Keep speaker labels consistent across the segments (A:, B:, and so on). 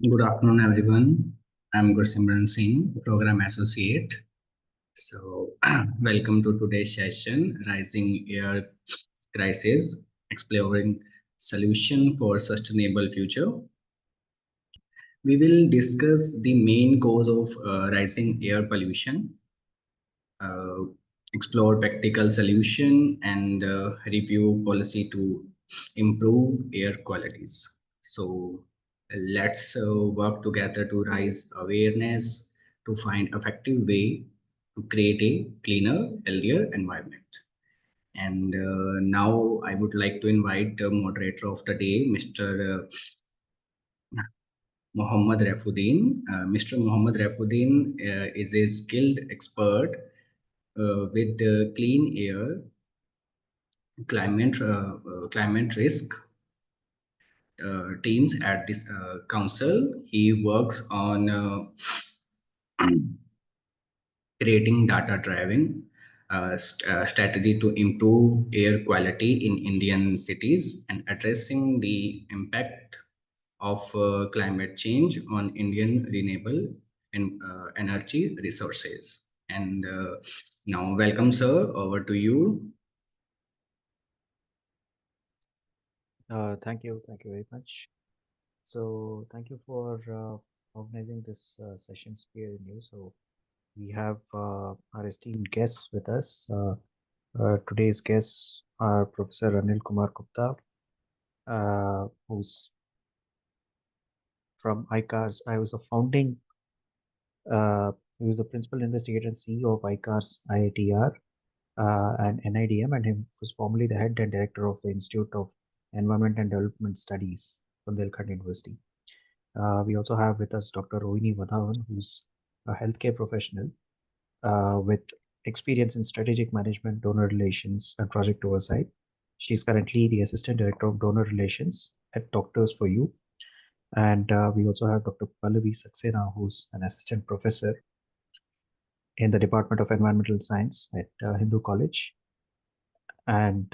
A: Good afternoon, everyone. I'm Gursimran Singh, Program Associate. So, welcome to today's session, Rising Air Crisis, Exploring Solution for Sustainable Future. We will discuss the main cause of rising air pollution, uh, explore practical solution, and review policy to improve air qualities. So let's work together to raise awareness to find effective way to create a cleaner, healthier environment. And now I would like to invite the moderator of the day, Mr. Mohammad Rafuddin. Mr. Mohammad Rafuddin is a skilled expert with clean air, climate risk teams at this council. He works on creating data-driven strategy to improve air quality in Indian cities and addressing the impact of climate change on Indian renewable and energy resources. And now, welcome, sir. Over to you.
B: Thank you very much. So, thank you for organizing this session, Spear News. So, we have our esteemed guests with us. Today's guests are Professor Anil Kumar Gupta, who's from ICARS. I was a founding, he was the principal investigator and CEO of ICARS IITR and NIDM, and he was formerly the head and director of the Institute of Environment and Development Studies from Delhi University. We also have with us Dr. Rohini Vadhavan, who's a healthcare professional with experience in strategic management, donor relations, and project oversight. She's currently the Assistant Director of Donor Relations at Doctors for You. And we also have Dr. Pallavi Saxena, who's an Assistant Professor in the Department of Environmental Science at Hindu College. And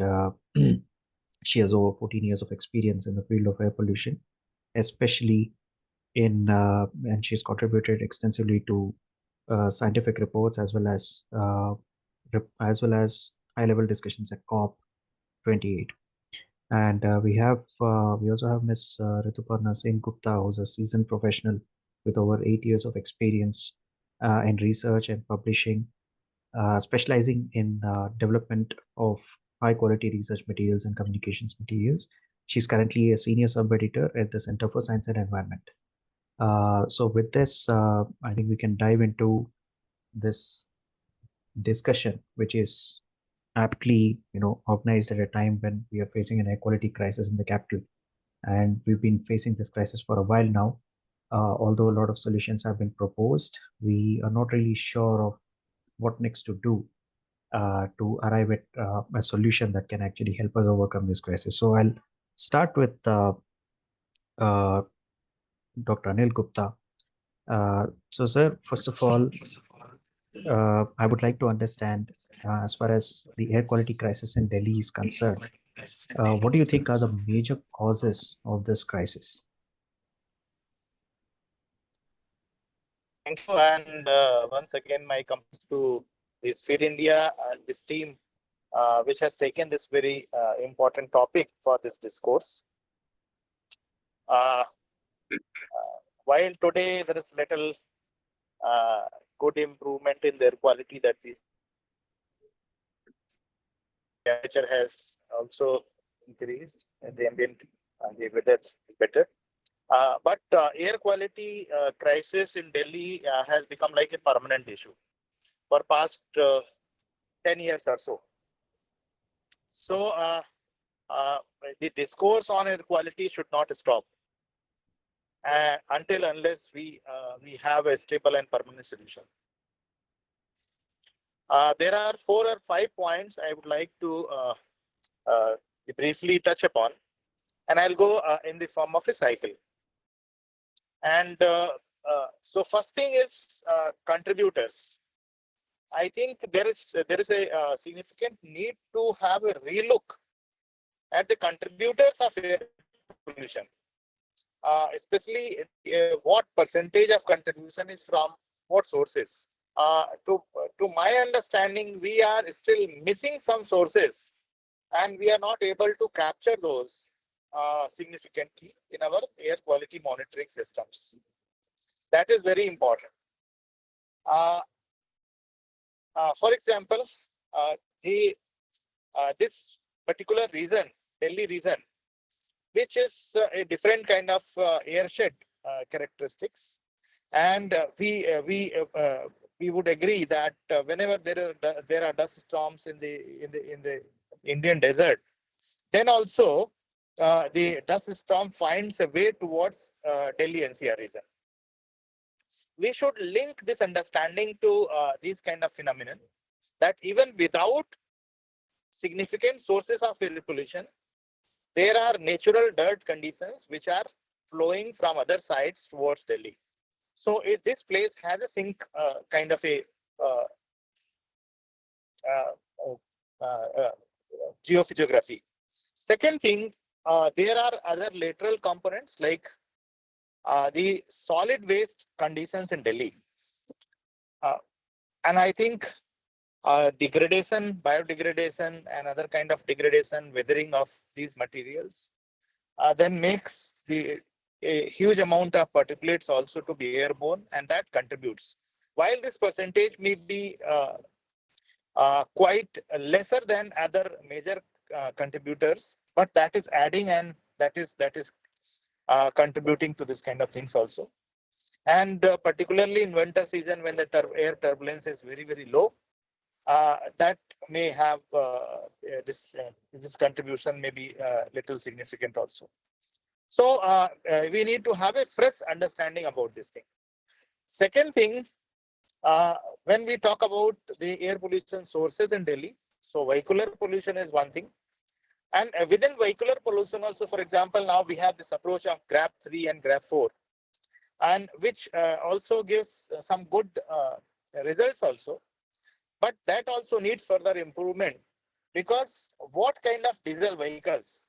B: she has over 14 years of experience in the field of air pollution, especially and she's contributed extensively to scientific reports as well as high-level discussions at COP 28. And we also have Ms. Rituparna Singh Gupta, who's a seasoned professional with over 8 years of experience in research and publishing, specializing in development of high-quality research materials and communications materials. She's currently a senior sub-editor at the Center for Science and Environment. So with this, I think we can dive into this discussion, which is aptly, organized at a time when we are facing an air quality crisis in the capital, and we've been facing this crisis for a while now. Although a lot of solutions have been proposed, we are not really sure of what next to do to arrive at a solution that can actually help us overcome this crisis. So I'll start with uh, Dr. Anil Gupta. So, sir, first of all, I would like to understand, as far as the air quality crisis in Delhi is concerned, what do you think are the major causes of this crisis?
C: Thank you. And once again, my compliments to this Sphere India and this team, which has taken this very important topic for this discourse. While today there is little good improvement in the air quality that we temperature has also increased and the ambient and the weather is better. But air quality crisis in Delhi has become like a permanent issue for past 10 years or so. So the discourse on air quality should not stop unless we have a stable and permanent solution. There are 4 or 5 points I would like to briefly touch upon, and I'll go in the form of a cycle. And so first thing is contributors. I think there is a significant need to have a relook at the contributors of air pollution. especially what percentage of contribution is from what sources. To my understanding, we are still missing some sources, and we are not able to capture those significantly in our air quality monitoring systems. That is very important. For example, this particular region, Delhi region, which is a different kind of airshed characteristics, and we would agree that whenever there are dust storms in the Indian desert, then also the dust storm finds a way towards Delhi NCR region. We should link this understanding to these kind of phenomenon, that even without significant sources of air pollution, there are natural dirt conditions which are flowing from other sides towards Delhi. So this place has a sink kind of a geophysiography. Second thing, there are other lateral components like the solid waste conditions in Delhi. And I think degradation, biodegradation, and other kind of degradation, weathering of these materials then makes a huge amount of particulates also to be airborne, and that contributes. While this percentage may be quite lesser than other major contributors, but that is adding, and that is contributing to this kind of things also. And particularly in winter season, when the air turbulence is very, very low, that may have this contribution may be little significant also. So we need to have a fresh understanding about this thing. Second thing, when we talk about the air pollution sources in Delhi, so vehicular pollution is one thing. And within vehicular pollution also, for example, now we have this approach of GRAP 3 and GRAP 4, and which also gives some good results also. But that also needs further improvement, because what kind of diesel vehicles,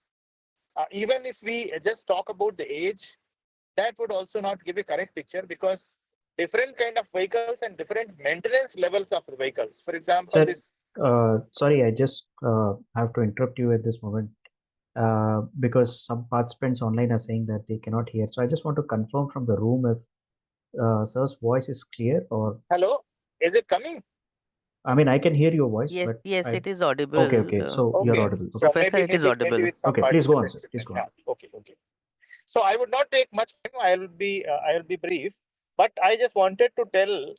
C: even if we just talk about the age, that would also not give a correct picture, because different kind of vehicles and different maintenance levels of the vehicles. For example,
B: Sir,
C: this.
B: sorry, I just have to interrupt you at this moment because some participants online are saying that they cannot hear. So I just want to confirm from the room if sir's voice is clear or.
C: Hello, is it coming?
B: I mean, I can hear your voice,
D: Yes,
B: but
D: yes,
B: I.
D: it is audible.
B: Okay. So you're
C: Okay.
B: audible.
C: So
B: Okay.
D: Professor, it is
C: maybe
D: audible.
C: with some
B: Okay, please go on, sir.
C: participants.
B: Please go on.
C: Yeah. Okay. So I would not take much time. I will be brief, but I just wanted to tell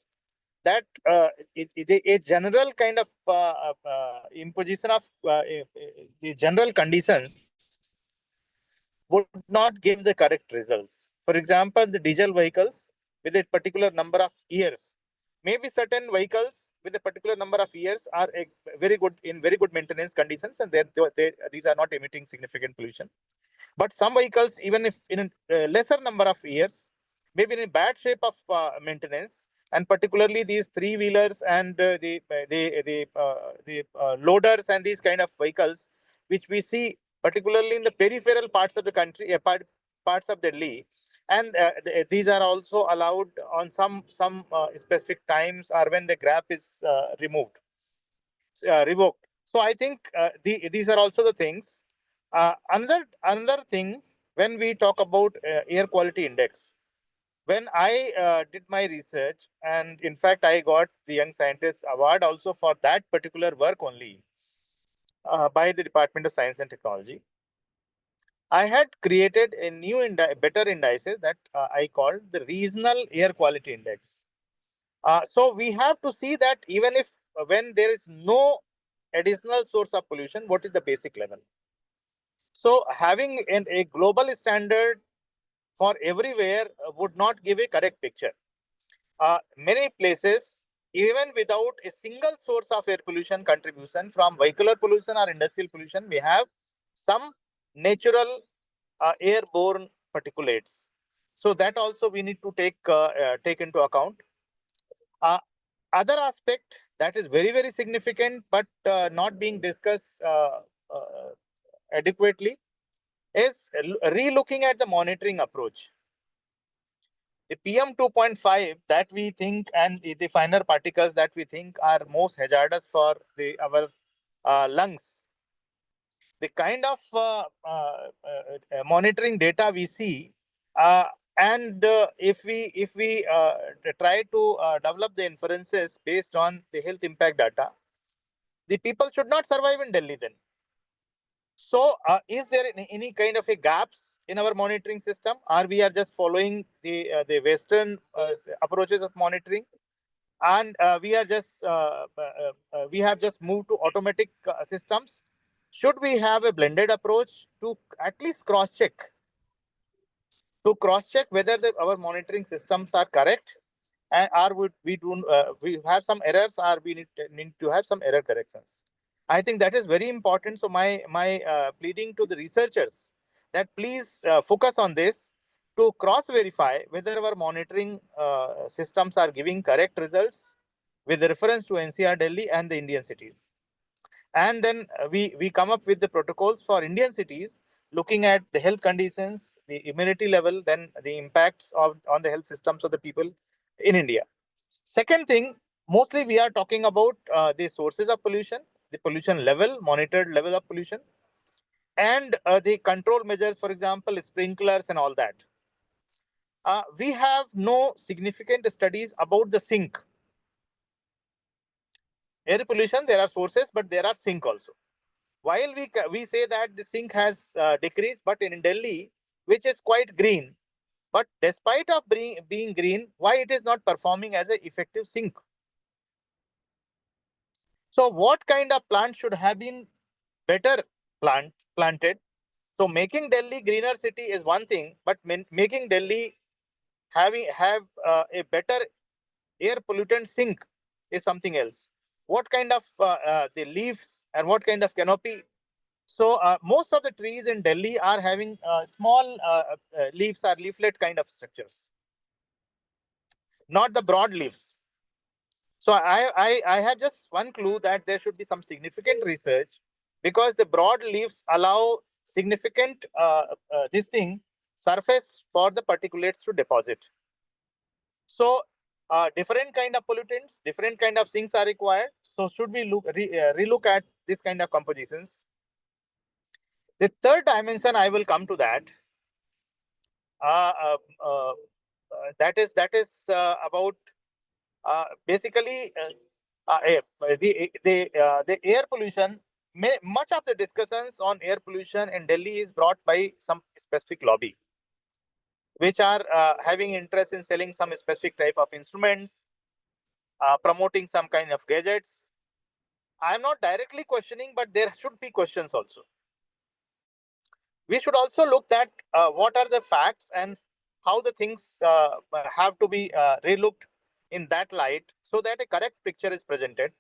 C: that a general kind of imposition of the general conditions would not give the correct results. For example, the diesel vehicles with a particular number of years, maybe certain vehicles with a particular number of years are very good maintenance conditions, and these are not emitting significant pollution. But some vehicles, even if in a lesser number of years, maybe in a bad shape of maintenance, and particularly these three-wheelers and the loaders and these kind of vehicles, which we see particularly in the peripheral parts of the country, parts of Delhi, and these are also allowed on some specific times, or when the GRAP is revoked. So I think these are also the things. Another thing, when we talk about air quality index, when I did my research, and in fact I got the Young Scientist Award also for that particular work only by the Department of Science and Technology. I had created a new better indices that I called the regional air quality index. So we have to see that even if when there is no additional source of pollution, what is the basic level? So having a global standard for everywhere would not give a correct picture. Many places, even without a single source of air pollution contribution from vehicular pollution or industrial pollution, we have some natural airborne particulates. So that also we need to take into account. Other aspect that is very, very significant, but not being discussed adequately, is re-looking at the monitoring approach. The PM 2.5 that we think and the finer particles that we think are most hazardous for our lungs, the kind of monitoring data we see, and if we try to develop the inferences based on the health impact data, the people should not survive in Delhi then. So, is there any kind of a gaps in our monitoring system, or we are just following the Western approaches of monitoring, and we have just moved to automatic systems? Should we have a blended approach to at least cross-check whether our monitoring systems are correct, and we have some errors, or we need to have some error corrections? I think that is very important. So my pleading to the researchers that please focus on this to cross verify whether our monitoring systems are giving correct results with reference to NCR Delhi and the Indian cities. And then we come up with the protocols for Indian cities, looking at the health conditions, the immunity level, then the impacts on the health systems of the people in India. Second thing, mostly we are talking about the sources of pollution, the pollution level, monitored level of pollution, and the control measures, for example, sprinklers and all that. We have no significant studies about the sink. Air pollution, there are sources, but there are sink also. While we say that the sink has decreased, but in Delhi, which is quite green, but despite of being green, why it is not performing as an effective sink? So what kind of plant should have been better planted? So making Delhi greener city is one thing, but making Delhi have a better air pollutant sink is something else. What kind of the leaves and what kind of canopy? So most of the trees in Delhi are having small leaves or leaflet kind of structures, not the broad leaves. So I have just one clue that there should be some significant research, because the broad leaves allow significant this thing surface for the particulates to deposit. So different kind of pollutants, different kind of sinks are required. So should we relook at this kind of compositions? The third dimension, I will come to that. That is about basically the air pollution. Much of the discussions on air pollution in Delhi is brought by some specific lobby, which are having interest in selling some specific type of instruments, promoting some kind of gadgets. I am not directly questioning, but there should be questions also. We should also look at what are the facts and how the things have to be relooked in that light, so that a correct picture is presented.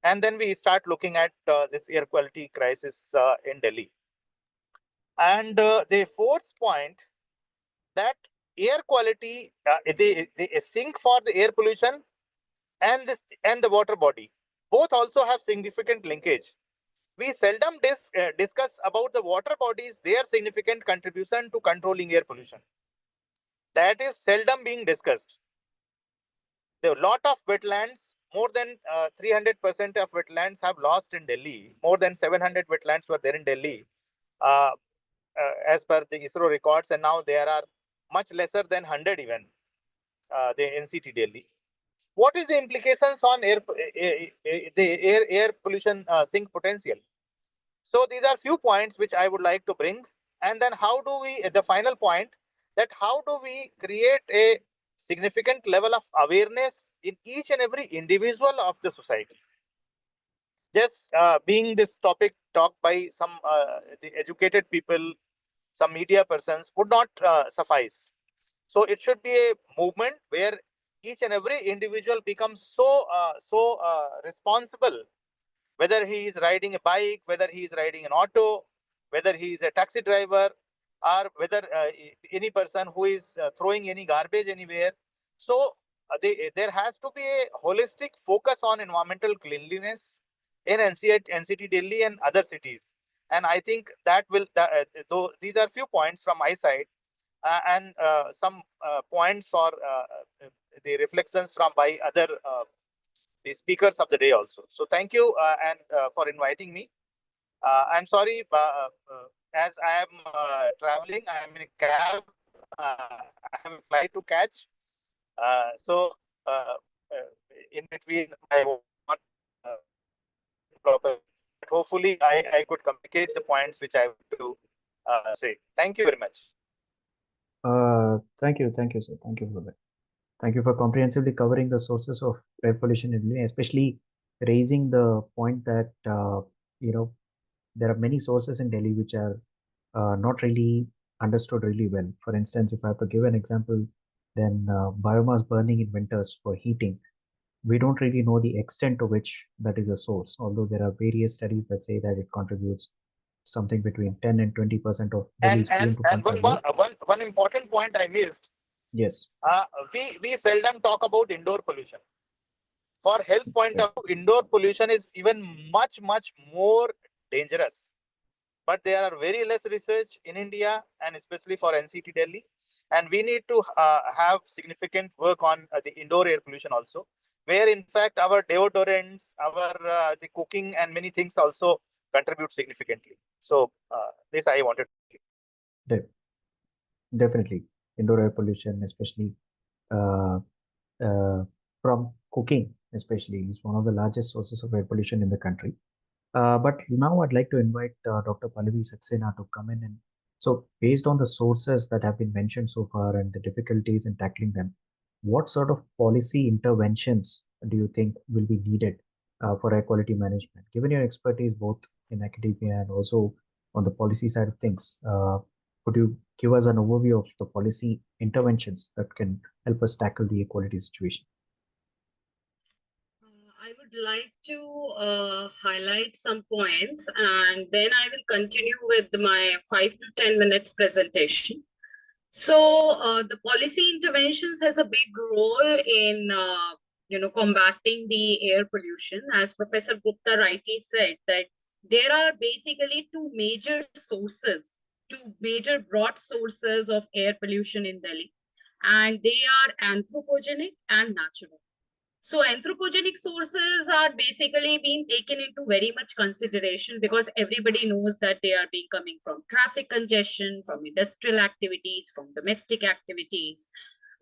C: And then we start looking at this air quality crisis in Delhi. And the fourth point, that air quality, the sink for the air pollution and the water body, both also have significant linkage. We seldom discuss about the water bodies, their significant contribution to controlling air pollution. That is seldom being discussed. There are a lot of wetlands, more than 300% of wetlands have lost in Delhi. More than 700 wetlands were there in Delhi as per the ISRO records, and now there are much lesser than 100 even, the NCT Delhi. What is the implications on the air pollution sink potential? So these are few points which I would like to bring. And then how do we, the final point, that how do we create a significant level of awareness in each and every individual of the society? Just being this topic talked by some the educated people, some media persons would not suffice. So it should be a movement where each and every individual becomes so responsible, whether he is riding a bike, whether he is riding an auto, whether he is a taxi driver, or whether any person who is throwing any garbage anywhere. So there has to be a holistic focus on environmental cleanliness in NCT Delhi and other cities. And I think that will, though these are few points from my side, and some points for the reflections from by other the speakers of the day also. So thank you and for inviting me. I'm sorry, as I am traveling, I am in a cab. I have a flight to catch. So in between, I want uh, proper. But hopefully, I could communicate the points which I want to say. Thank you very much.
B: Thank you, sir. Thank you for that. Thank you for comprehensively covering the sources of air pollution in Delhi, especially raising the point that there are many sources in Delhi which are not really understood really well. For instance, if I have to give an example, then biomass burning in winters for heating, we don't really know the extent to which that is a source, although there are various studies that say that it contributes something between 10 and 20% of Delhi's PM
C: And
B: 2.5 load.
C: one important point I missed.
B: Yes.
C: We seldom talk about indoor pollution. For health point of view, indoor pollution is even much more dangerous. But there are very less research in India and especially for NCT Delhi. And we need to have significant work on the indoor air pollution also, where in fact our deodorants, our the cooking and many things also contribute significantly. So this I wanted to
B: De- Definitely. Indoor air pollution, especially uh, from cooking, especially, is one of the largest sources of air pollution in the country. But now I'd like to invite Dr. Pallavi Saxena to come in. And so, based on the sources that have been mentioned so far and the difficulties in tackling them, what sort of policy interventions do you think will be needed for air quality management? Given your expertise both in academia and also on the policy side of things, could you give us an overview of the policy interventions that can help us tackle the equality situation?
D: I would like to highlight some points and then I will continue with my 5 to 10 minutes presentation. So the policy interventions has a big role in combating the air pollution. As Professor Gupta rightly said, that there are basically two major broad sources of air pollution in Delhi, and they are anthropogenic and natural. So anthropogenic sources are basically being taken into very much consideration because everybody knows that they are being coming from traffic congestion, from industrial activities, from domestic activities.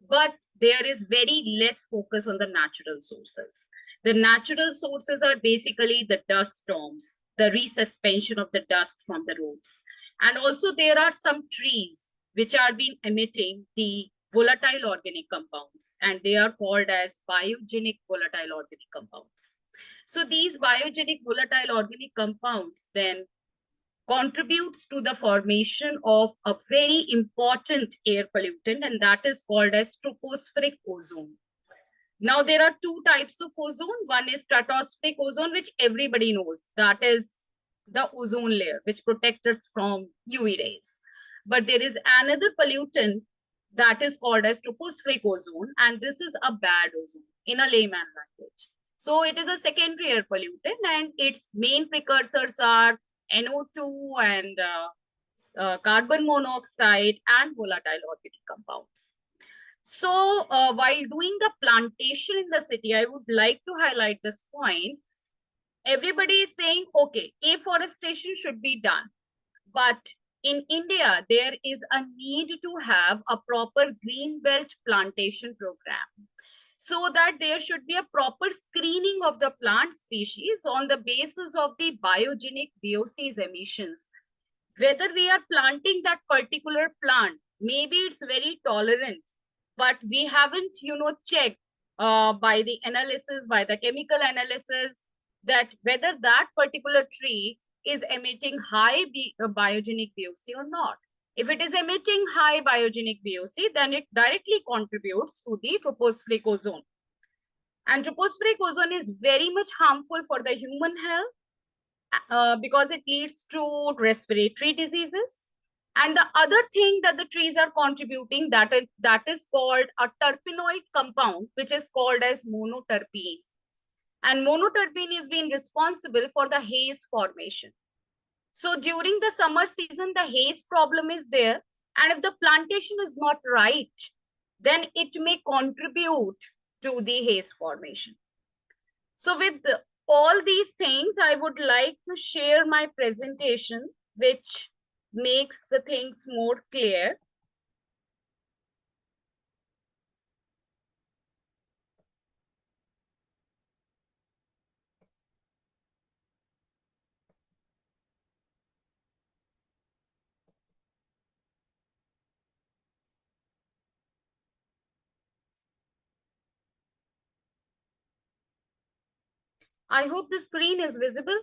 D: But there is very less focus on the natural sources. The natural sources are basically the dust storms, the resuspension of the dust from the roads. And also there are some trees which are being emitting the volatile organic compounds, and they are called as biogenic volatile organic compounds. So these biogenic volatile organic compounds then contributes to the formation of a very important air pollutant, and that is called as tropospheric ozone. Now, there are two types of ozone. One is stratospheric ozone, which everybody knows. That is the ozone layer, which protects us from UV rays. But there is another pollutant that is called as tropospheric ozone, and this is a bad ozone in a layman language. So it is a secondary air pollutant, and its main precursors are NO2 and carbon monoxide and volatile organic compounds. So while doing the plantation in the city, I would like to highlight this point. Everybody is saying, okay, afforestation should be done. But in India, there is a need to have a proper green belt plantation program, so that there should be a proper screening of the plant species on the basis of the biogenic VOCs emissions. Whether we are planting that particular plant, maybe it's very tolerant, but we haven't, checked by the analysis, by the chemical analysis, that whether that particular tree is emitting high biogenic VOC or not. If it is emitting high biogenic VOC, then it directly contributes to the tropospheric ozone. And tropospheric ozone is very much harmful for the human health because it leads to respiratory diseases. And the other thing that the trees are contributing, that is called a terpenoid compound, which is called as monoterpene. And monoterpene is being responsible for the haze formation. So during the summer season, the haze problem is there. And if the plantation is not right, then it may contribute to the haze formation. So with all these things, I would like to share my presentation, which makes the things more clear. I hope the screen is visible.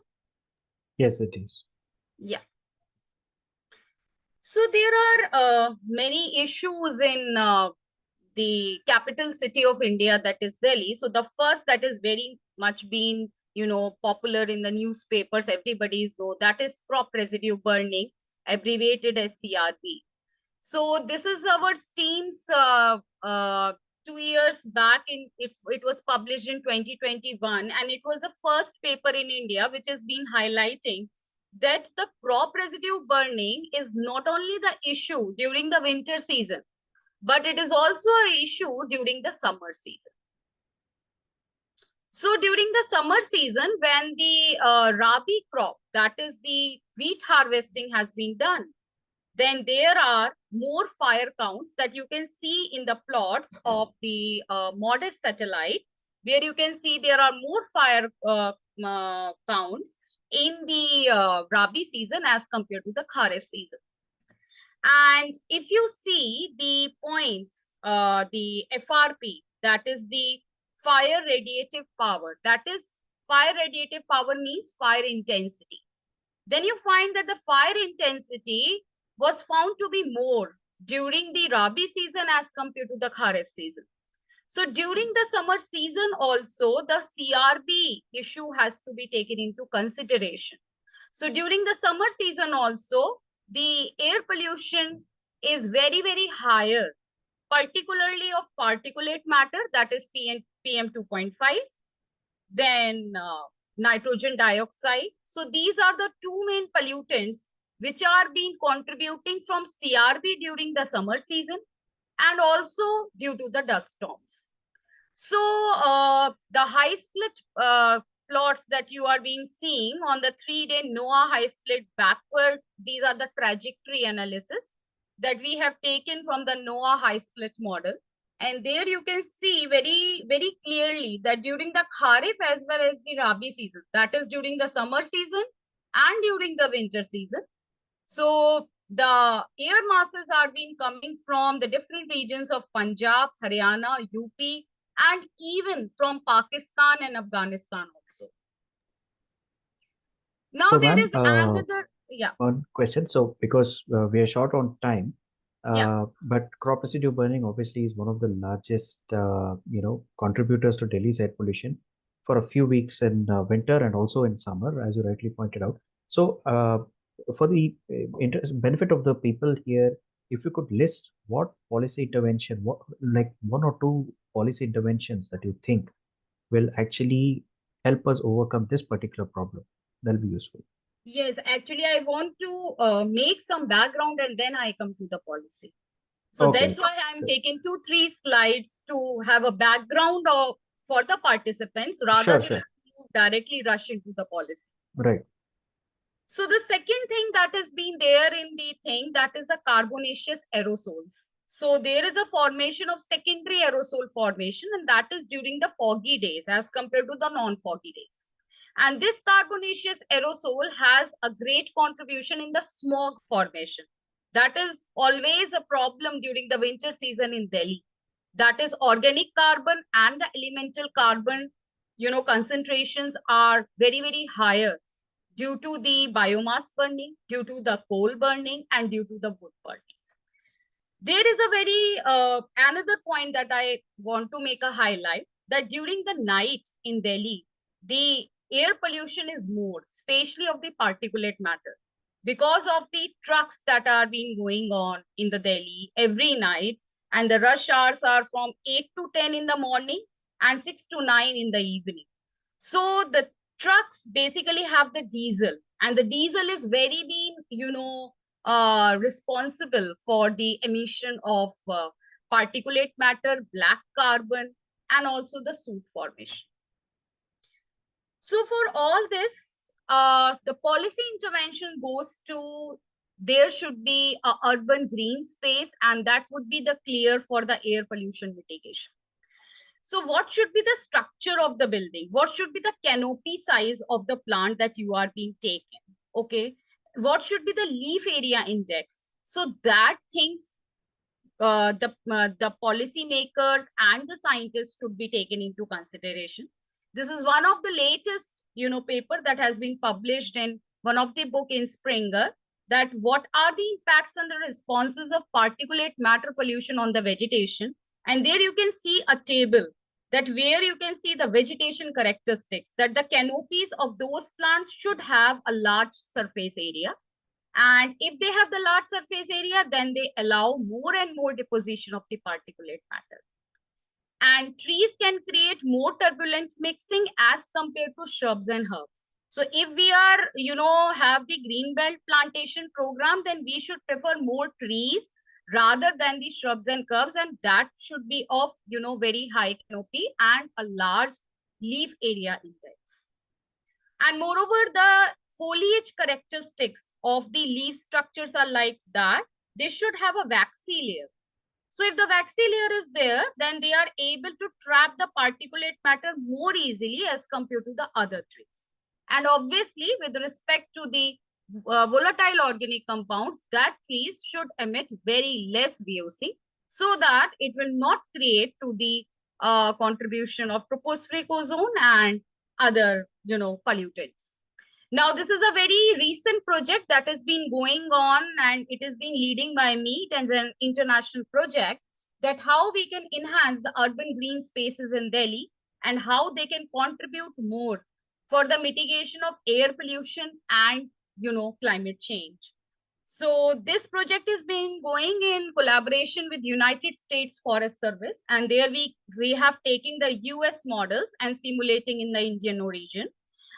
B: Yes, it is.
D: Yeah. So there are many issues in the capital city of India, that is Delhi. So the first that is very much been, popular in the newspapers, everybody's know, that is crop residue burning, abbreviated as CRB. So this is our team's 2 years back it was published in 2021, and it was the first paper in India which has been highlighting that the crop residue burning is not only the issue during the winter season, but it is also an issue during the summer season. So during the summer season, when the Rabi crop, that is the wheat harvesting, has been done, then there are more fire counts that you can see in the plots of the MODIS satellite, where you can see there are more fire counts in the Rabi season as compared to the Kharif season. And if you see the points, the FRP, that is the fire radiative power, that is fire radiative power means fire intensity. Then you find that the fire intensity was found to be more during the Rabi season as compared to the Kharif season. So during the summer season also, the CRB issue has to be taken into consideration. So during the summer season also, the air pollution is very, very higher, particularly of particulate matter, that is PM 2.5, then nitrogen dioxide. So these are the two main pollutants which are being contributing from CRB during the summer season, and also due to the dust storms. So the high split plots that you are being seeing on the 3-day NOAA high split backward, these are the trajectory analysis that we have taken from the NOAA high split model. And there you can see very, very clearly that during the Kharif as well as the Rabi season, that is during the summer season and during the winter season. So the air masses are being coming from the different regions of Punjab, Haryana, UP, and even from Pakistan and Afghanistan also. Now
B: So,
D: there
B: ma'am,
D: is another,
B: one question. So, because we are short on time, but crop residue burning obviously is one of the largest, contributors to Delhi's air pollution for a few weeks in winter and also in summer, as you rightly pointed out. So, for the benefit of the people here, if you could list what policy intervention, like one or two policy interventions that you think will actually help us overcome this particular problem, that'll be useful.
D: Yes, actually, I want to make some background and then I come to the policy. So
B: Okay.
D: that's why I'm taking 2-3 slides to have a background for the participants rather than directly rush into the policy.
B: Right.
D: So the second thing that has been there in the thing, that is the carbonaceous aerosols. So there is a formation of secondary aerosol formation, and that is during the foggy days as compared to the non-foggy days. And this carbonaceous aerosol has a great contribution in the smog formation. That is always a problem during the winter season in Delhi. That is organic carbon and the elemental carbon, concentrations are very, very higher due to the biomass burning, due to the coal burning, and due to the wood burning. There is a very another point that I want to make a highlight, that during the night in Delhi, the air pollution is more, especially of the particulate matter, because of the trucks that are being going on in the Delhi every night, and the rush hours are from 8 to 10 in the morning and 6 to 9 in the evening. So the trucks basically have the diesel, And the diesel is very responsible for the emission of particulate matter, black carbon, and also the soot formation. So for all this, the policy intervention goes to, there should be a urban green space, and that would be the clear for the air pollution mitigation. So what should be the structure of the building? What should be the canopy size of the plant that you are being taken? Okay. What should be the leaf area index? So that things the policy makers and the scientists should be taken into consideration. This is one of the latest, paper that has been published in one of the book in Springer, that what are the impacts and the responses of particulate matter pollution on the vegetation. And there you can see a table that where you can see the vegetation characteristics, that the canopies of those plants should have a large surface area. And if they have the large surface area, then they allow more and more deposition of the particulate matter. And trees can create more turbulent mixing as compared to shrubs and herbs. So if we are, have the green belt plantation program, then we should prefer more trees rather than the shrubs and herbs. And that should be of, very high canopy and a large leaf area index. And moreover, the foliage characteristics of the leaf structures are like that. They should have a waxy layer. So if the waxy layer is there, then they are able to trap the particulate matter more easily as compared to the other trees. And obviously, with respect to the volatile organic compounds, that trees should emit very less VOC so that it will not create to the contribution of tropospheric ozone and other, pollutants. Now, this is a very recent project that has been going on, and it has been leading by me. It is an international project, that how we can enhance the urban green spaces in Delhi and how they can contribute more for the mitigation of air pollution and, climate change. So this project is being going in collaboration with United States Forest Service, and there we have taken the US models and simulating in the Indian origin.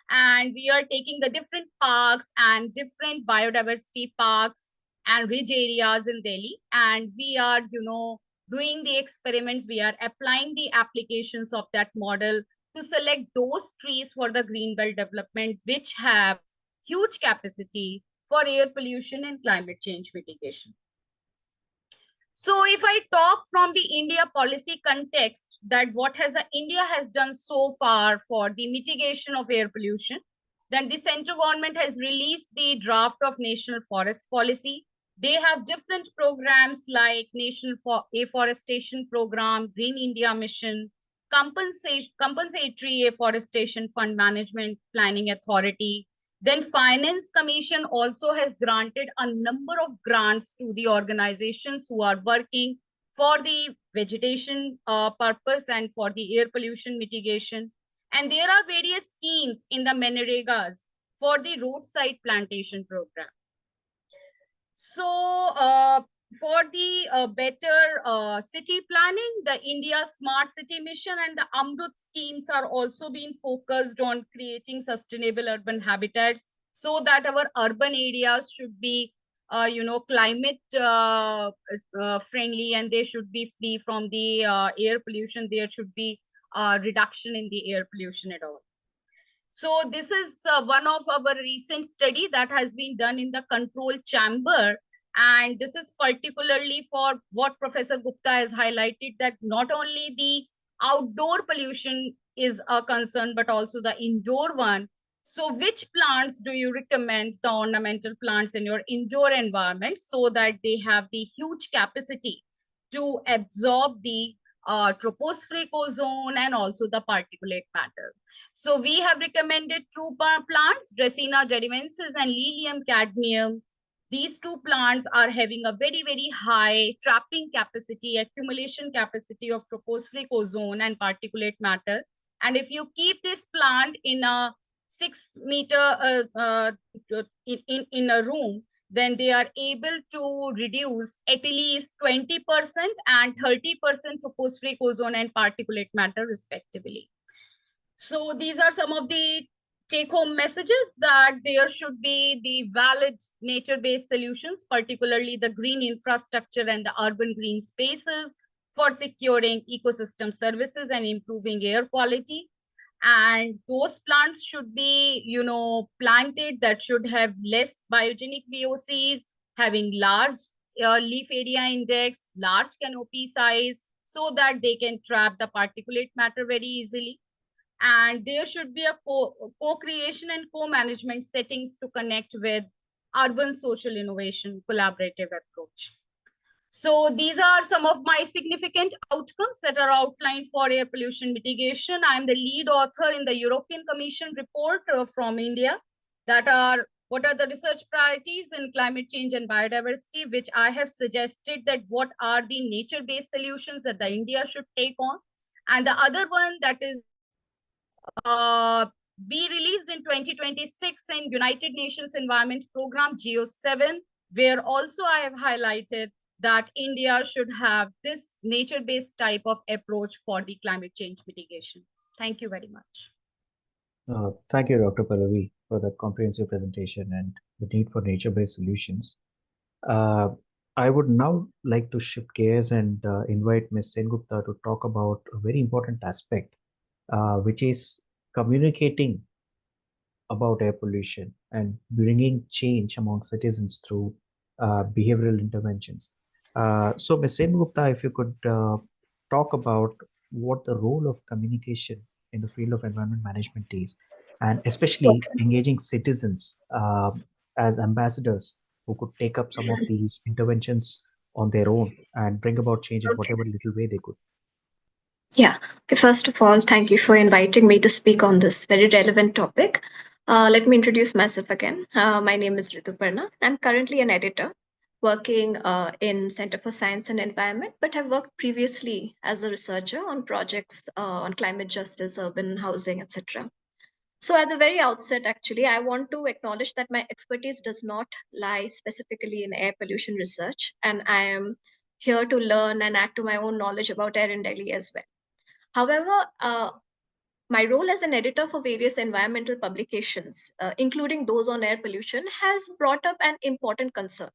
D: And we are taking the different parks and different biodiversity parks and ridge areas in Delhi. And we are, doing the experiments. We are applying the applications of that model to select those trees for the green belt development, which have huge capacity for air pollution and climate change mitigation. So if I talk from the India policy context, that what India has done so far for the mitigation of air pollution, then the central government has released the draft of National Forest Policy. They have different programs like National Afforestation Program, Green India Mission, Compensatory Afforestation Fund Management Planning Authority. Then Finance Commission also has granted a number of grants to the organizations who are working for the vegetation purpose and for the air pollution mitigation. And there are various schemes in the Manregas for the roadside plantation program. So for the better city planning, the India Smart City Mission and the Amrut schemes are also being focused on creating sustainable urban habitats so that our urban areas should be, climate friendly, and they should be free from the air pollution. There should be reduction in the air pollution at all. So this is one of our recent study that has been done in the control chamber. And this is particularly for what Professor Gupta has highlighted, that not only the outdoor pollution is a concern, but also the indoor one. So which plants do you recommend, the ornamental plants in your indoor environment, so that they have the huge capacity to absorb the tropospheric ozone and also the particulate matter. So we have recommended two plants, Dracaena jarimensis and Lilium cadmium. These two plants are having a very, very high trapping capacity, accumulation capacity of tropospheric ozone and particulate matter. And if you keep this plant in a 6 meter in a room, then they are able to reduce at least 20% and 30% tropospheric ozone and particulate matter respectively. So these are some of the take-home messages that there should be the valid nature-based solutions, particularly the green infrastructure and the urban green spaces for securing ecosystem services and improving air quality. And those plants should be, planted that should have less biogenic VOCs, having large leaf area index, large canopy size, so that they can trap the particulate matter very easily. And there should be a co-creation and co-management settings to connect with urban social innovation collaborative approach. So these are some of my significant outcomes that are outlined for air pollution mitigation. I'm the lead author in the European Commission report from India that are what are the research priorities in climate change and biodiversity, which I have suggested that what are the nature-based solutions that the India should take on. And the other one that is be released in 2026 in United Nations Environment Program GEO7, where also I have highlighted that India should have this nature-based type of approach for the climate change mitigation. Thank you very much.
B: Thank you, Dr. Pallavi, for that comprehensive presentation and the need for nature-based solutions. I would now like to shift gears and invite Ms. Sengupta to talk about a very important aspect, which is communicating about air pollution and bringing change among citizens through behavioral interventions. So, Ms. Sengupta, if you could talk about what the role of communication in the field of environment management is, and especially engaging citizens as ambassadors who could take up some of these interventions on their own and bring about change in whatever little way they could.
E: Yeah. Okay, first of all, thank you for inviting me to speak on this very relevant topic. Let me introduce myself again. My name is Rituparna. I'm currently an editor working in Center for Science and Environment, but have worked previously as a researcher on projects on climate justice, urban housing, etc. So at the very outset, actually, I want to acknowledge that my expertise does not lie specifically in air pollution research, and I am here to learn and add to my own knowledge about air in Delhi as well. However, my role as an editor for various environmental publications, including those on air pollution, has brought up an important concern.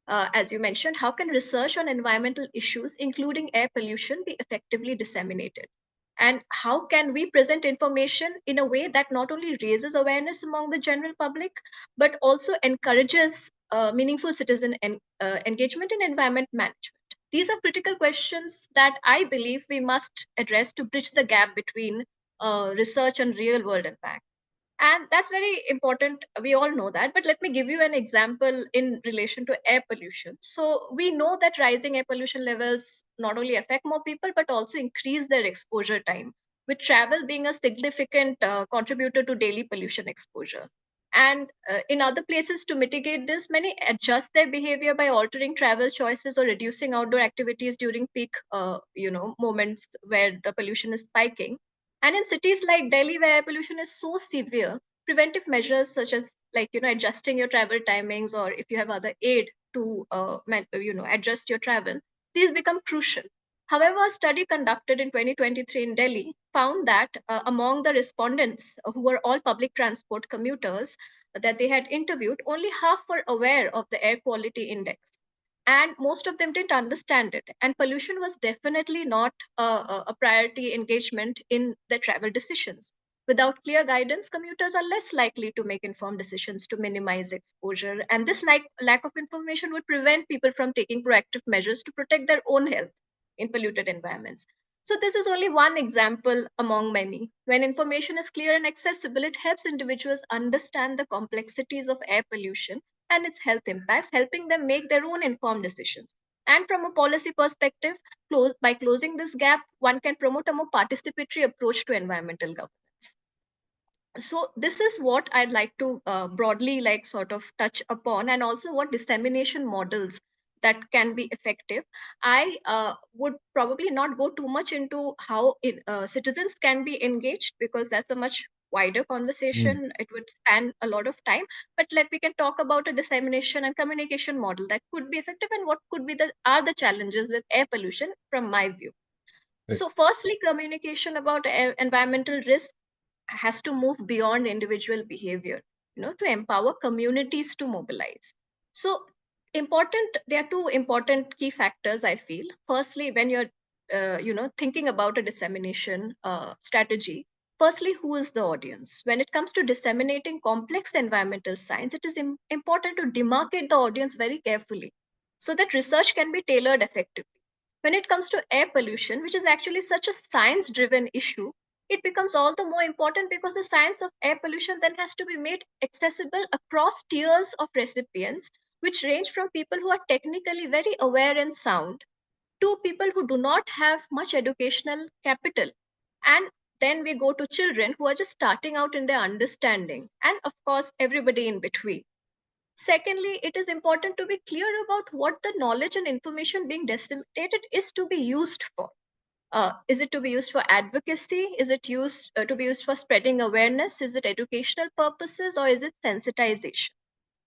E: As you mentioned, how can research on environmental issues, including air pollution, be effectively disseminated? And how can we present information in a way that not only raises awareness among the general public, but also encourages meaningful citizen engagement in environment management? These are critical questions that I believe we must address to bridge the gap between research and real world impact. And that's very important. We all know that. But let me give you an example in relation to air pollution. So we know that rising air pollution levels not only affect more people, but also increase their exposure time, with travel being a significant contributor to daily pollution exposure. And in other places, to mitigate this, many adjust their behavior by altering travel choices or reducing outdoor activities during peak, moments where the pollution is spiking. And in cities like Delhi, where air pollution is so severe, preventive measures such as adjusting your travel timings, or if you have other aid to adjust your travel, these become crucial. However, a study conducted in 2023 in Delhi found that among the respondents who were all public transport commuters that they had interviewed, only half were aware of the air quality index, and most of them didn't understand it, and pollution was definitely not a priority engagement in their travel decisions. Without clear guidance, commuters are less likely to make informed decisions to minimize exposure, and this lack of information would prevent people from taking proactive measures to protect their own health in polluted environments. So this is only one example among many. When information is clear and accessible, it helps individuals understand the complexities of air pollution and its health impacts, helping them make their own informed decisions. And from a policy perspective, by closing this gap, one can promote a more participatory approach to environmental governance. So this is what I'd like to broadly sort of touch upon, and also what dissemination models that can be effective. I would probably not go too much into how citizens can be engaged, because that's a much wider conversation. It would span a lot of time, but we can talk about a dissemination and communication model that could be effective, and what could be the challenges with air pollution from my view.
B: Right.
E: So firstly, communication about environmental risk has to move beyond individual behavior, to empower communities to mobilize. So there are two important key factors, I feel. Firstly, when you're thinking about a dissemination strategy, firstly, who is the audience? When it comes to disseminating complex environmental science, it is important to demarcate the audience very carefully so that research can be tailored effectively. When it comes to air pollution, which is actually such a science driven issue, it becomes all the more important because the science of air pollution then has to be made accessible across tiers of recipients, which range from people who are technically very aware and sound to people who do not have much educational capital. And then we go to children who are just starting out in their understanding, and of course, everybody in between. Secondly, it is important to be clear about what the knowledge and information being disseminated is to be used for. Is it to be used for advocacy? Is it used to be used for spreading awareness? Is it educational purposes, or is it sensitization?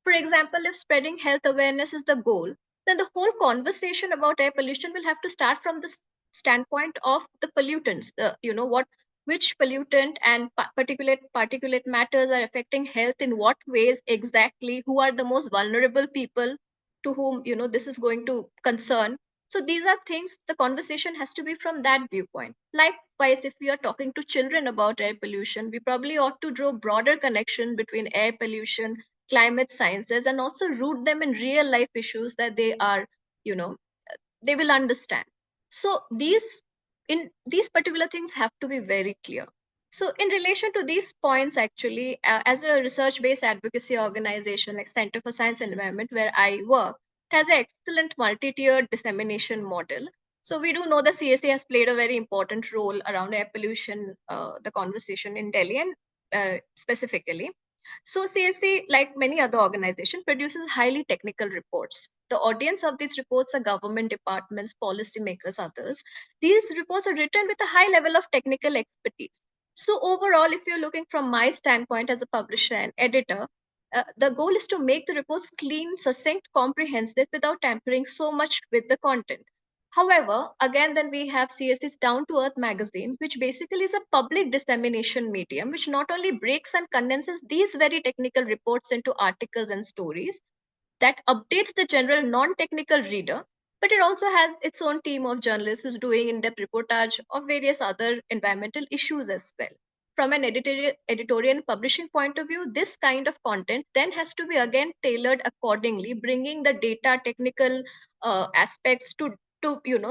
E: For example, if spreading health awareness is the goal, then the whole conversation about air pollution will have to start from the standpoint of the pollutants. Which pollutant and particulate matters are affecting health in what ways exactly? Who are the most vulnerable people to whom this is going to concern? So these are things, the conversation has to be from that viewpoint. Likewise, if we are talking to children about air pollution, we probably ought to draw broader connection between air pollution, climate sciences, and also root them in real life issues that you know they will understand. So these particular things have to be very clear. So in relation to these points, actually, as a research based advocacy organization like Center for Science and Environment, where I work, it has an excellent multi-tiered dissemination model. So we do know the CSA has played a very important role around air pollution, the conversation in Delhi, and specifically. So CSC, like many other organizations, produces highly technical reports. The audience of these reports are government departments, policymakers, others. These reports are written with a high level of technical expertise. So overall, if you're looking from my standpoint as a publisher and editor, the goal is to make the reports clean, succinct, comprehensive without tampering so much with the content. However, again, then we have CSC's Down to Earth magazine, which basically is a public dissemination medium, which not only breaks and condenses these very technical reports into articles and stories that updates the general non-technical reader, but it also has its own team of journalists who's doing in-depth reportage of various other environmental issues as well. From an editorial publishing point of view, this kind of content then has to be again tailored accordingly, bringing the data technical aspects to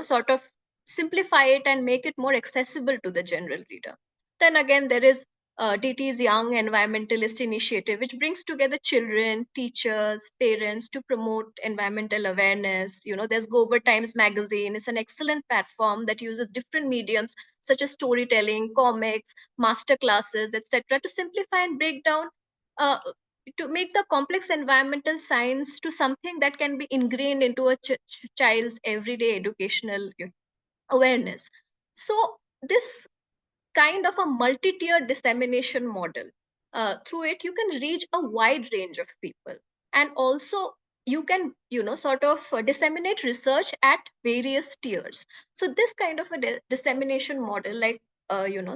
E: sort of simplify it and make it more accessible to the general reader. Then again, there is DT's Young Environmentalist Initiative, which brings together children, teachers, parents to promote environmental awareness. There's Gober Times Magazine. It's an excellent platform that uses different mediums such as storytelling, comics, master classes, etc., to simplify and break down, uh, to make the complex environmental science to something that can be ingrained into a child's everyday educational awareness. So this kind of a multi-tier dissemination model. Through it, you can reach a wide range of people, and also you can, sort of disseminate research at various tiers. So this kind of a dissemination model, like,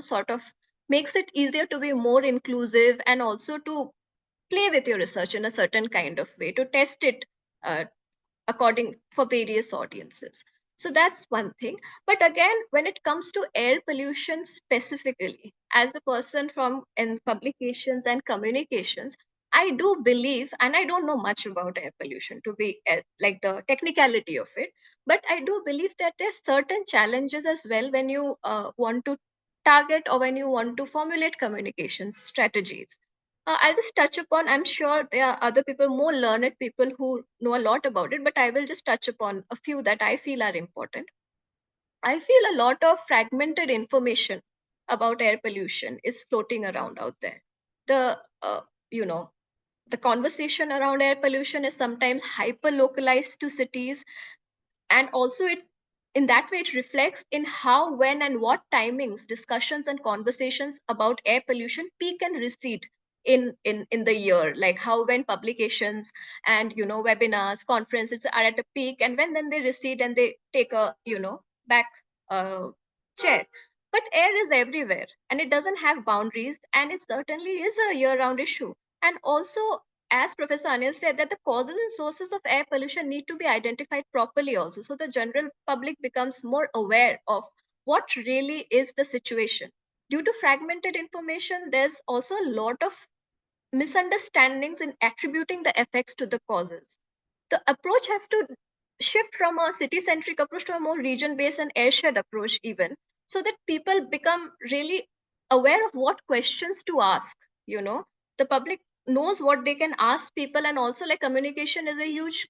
E: sort of makes it easier to be more inclusive and also to play with your research in a certain kind of way to test it uh, according for various audiences. So that's one thing. But again, when it comes to air pollution specifically, as a person from in publications and communications, I do believe, and I don't know much about air pollution to be like the technicality of it, but I do believe that there's certain challenges as well when you want to target or when you want to formulate communication strategies. I'll just touch upon, I'm sure there are other people, more learned people who know a lot about it, but I will just touch upon a few that I feel are important. I feel a lot of fragmented information about air pollution is floating around out there. The, you know, the conversation around air pollution is sometimes hyper localized to cities, and also it in that way it reflects in how, when, and what timings discussions and conversations about air pollution peak and recede in the year, like how when publications and webinars, conferences are at a peak, and when then they recede and they take a back uh, chair. But air is everywhere and it doesn't have boundaries, and it certainly is a year round issue. And also, as Professor Anil said, that the causes and sources of air pollution need to be identified properly also. So the general public becomes more aware of what really is the situation. Due to fragmented information, there's also a lot of misunderstandings in attributing the effects to the causes. The approach has to shift from a city centric approach to a more region based and airshed approach, even so that people become really aware of what questions to ask. You know, the public knows what they can ask people, and also like communication is a huge,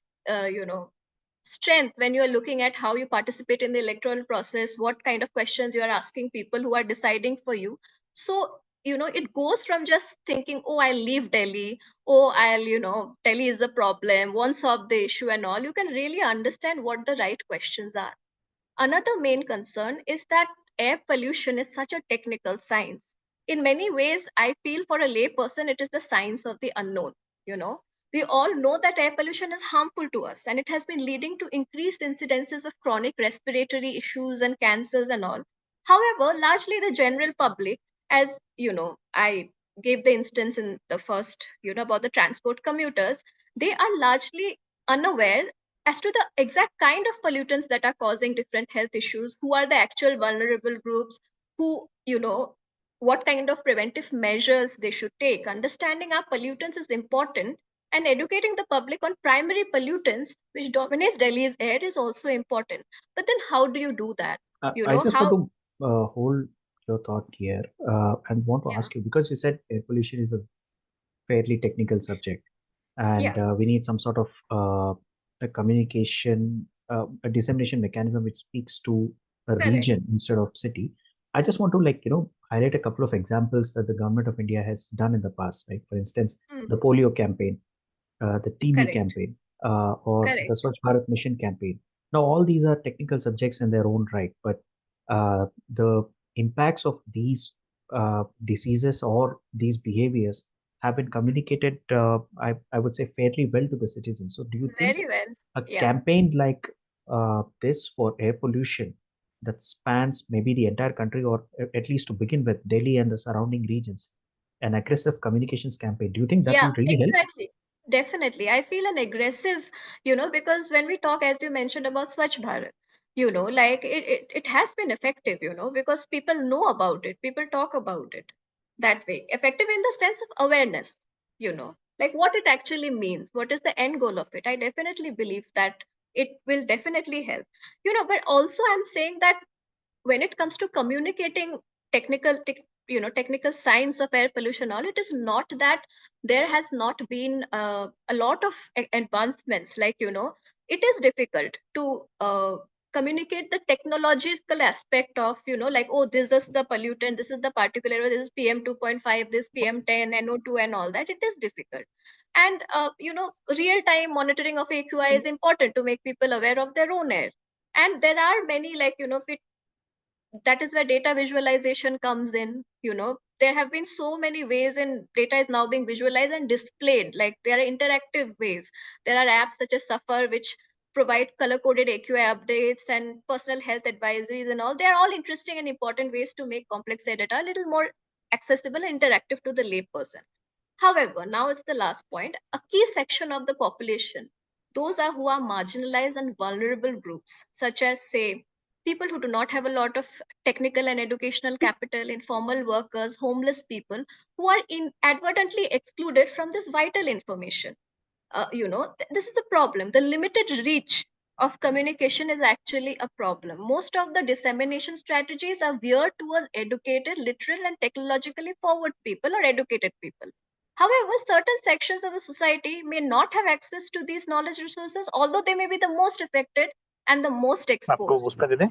E: strength when you are looking at how you participate in the electoral process, what kind of questions you are asking people who are deciding for you. So, it goes from just thinking, oh, I'll leave Delhi, oh, Delhi is a problem, won't solve the issue and all. You can really understand what the right questions are. Another main concern is that air pollution is such a technical science. In many ways, I feel for a layperson, it is the science of the unknown. You know, we all know that air pollution is harmful to us, and it has been leading to increased incidences of chronic respiratory issues and cancers and all. However, largely the general public, as I gave the instance in the first, about the transport commuters, they are largely unaware as to the exact kind of pollutants that are causing different health issues, who are the actual vulnerable groups, who, what kind of preventive measures they should take. Understanding our pollutants is important, and educating the public on primary pollutants, which dominates Delhi's air, is also important. But then how do you do that?
B: I just want
E: How?
B: to hold your thought here and want to
E: Yeah,
B: ask you, because you said air pollution is a fairly technical subject, and
E: yeah,
B: we need some sort of a communication, a dissemination mechanism which speaks to a
E: correct.
B: region instead of city. I just want to highlight a couple of examples that the government of India has done in the past. Like for instance,
E: Hmm,
B: the polio campaign, the TB
E: correct,
B: campaign, or the
E: correct.
B: Swachh Bharat Mission campaign. Now, all these are technical subjects in their own right, but the impacts of these diseases or these behaviors have been communicated, I would say, fairly well to the citizens. So, do you think
E: Very well.
B: a
E: Yeah.
B: campaign like this for air pollution that spans maybe the entire country, or at least to begin with, Delhi and the surrounding regions, an aggressive communications campaign, do you think that
E: Yeah,
B: will really help?
E: exactly. Definitely. I feel an aggressive, because when we talk, as you mentioned about Swachh Bharat, like it has been effective, because people know about it, people talk about it that way. Effective in the sense of awareness, like what it actually means, what is the end goal of it. I definitely believe that it will definitely help, but also I'm saying that when it comes to communicating technical science of air pollution, all, it is not that there has not been a lot of advancements, like, it is difficult to communicate the technological aspect of, like, oh, this is the pollutant, this is the particular, this is PM 2.5, this PM 10, NO2 and all that. It is difficult. And real time monitoring of AQI is important to make people aware of their own air. And there are many, like, that is where data visualization comes in. There have been so many ways, and data is now being visualized and displayed, like there are interactive ways. There are apps such as Suffer, which provide color coded AQI updates and personal health advisories and all. They are all interesting and important ways to make complex data a little more accessible and interactive to the layperson. However, now it's the last point. A key section of the population, those are who are marginalized and vulnerable groups, such as, say, people who do not have a lot of technical and educational capital, informal workers, homeless people, who are inadvertently excluded from this vital information. This is a problem. The limited reach of communication is actually a problem. Most of the dissemination strategies are geared towards educated, literal, and technologically forward people or educated people. However, certain sections of the society may not have access to these knowledge resources, although they may be the most affected and the most
C: आपको
E: exposed.
C: उस पे दे दें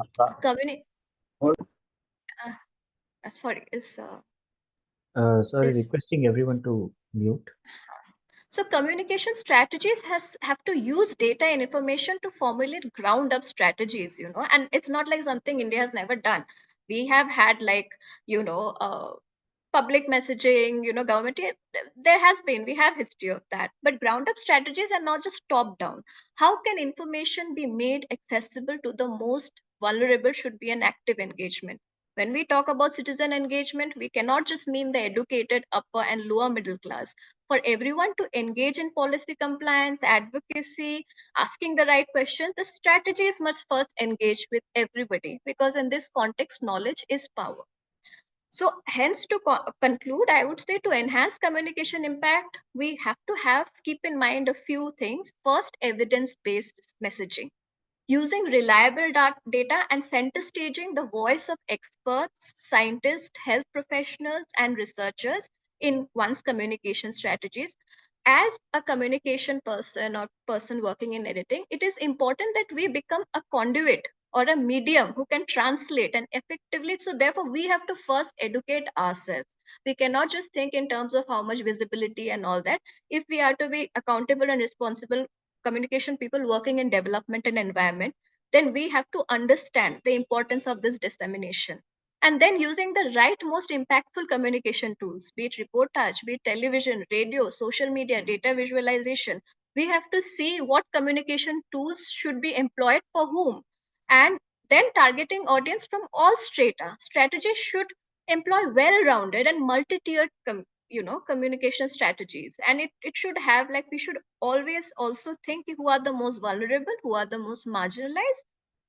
C: आपका
E: Communi- sorry,
B: Sorry,
E: is
B: requesting everyone to mute.
E: so communication strategies have to use data and information to formulate ground up strategies, and it's not like something India has never done. We have had, like, public messaging, government, there has been, we have history of that, but ground up strategies are not just top down. How can information be made accessible to the most vulnerable should be an active engagement. When we talk about citizen engagement, we cannot just mean the educated upper and lower middle class. For everyone to engage in policy compliance, advocacy, asking the right questions, the strategies must first engage with everybody, because in this context, knowledge is power. So hence to conclude, I would say to enhance communication impact, we have to keep in mind a few things. First, evidence-based messaging. Using reliable data and center staging the voice of experts, scientists, health professionals, and researchers in one's communication strategies. As a communication person or person working in editing, it is important that we become a conduit or a medium who can translate and effectively. So therefore, we have to first educate ourselves. We cannot just think in terms of how much visibility and all that. If we are to be accountable and responsible communication people working in development and environment, then we have to understand the importance of this dissemination. And then using the right, most impactful communication tools, be it reportage, be it television, radio, social media, data visualization. We have to see what communication tools should be employed for whom. And then targeting audience from all strata. Strategies should employ well-rounded and multi-tiered communication strategies, and it should have, like, we should always also think who are the most vulnerable, who are the most marginalized.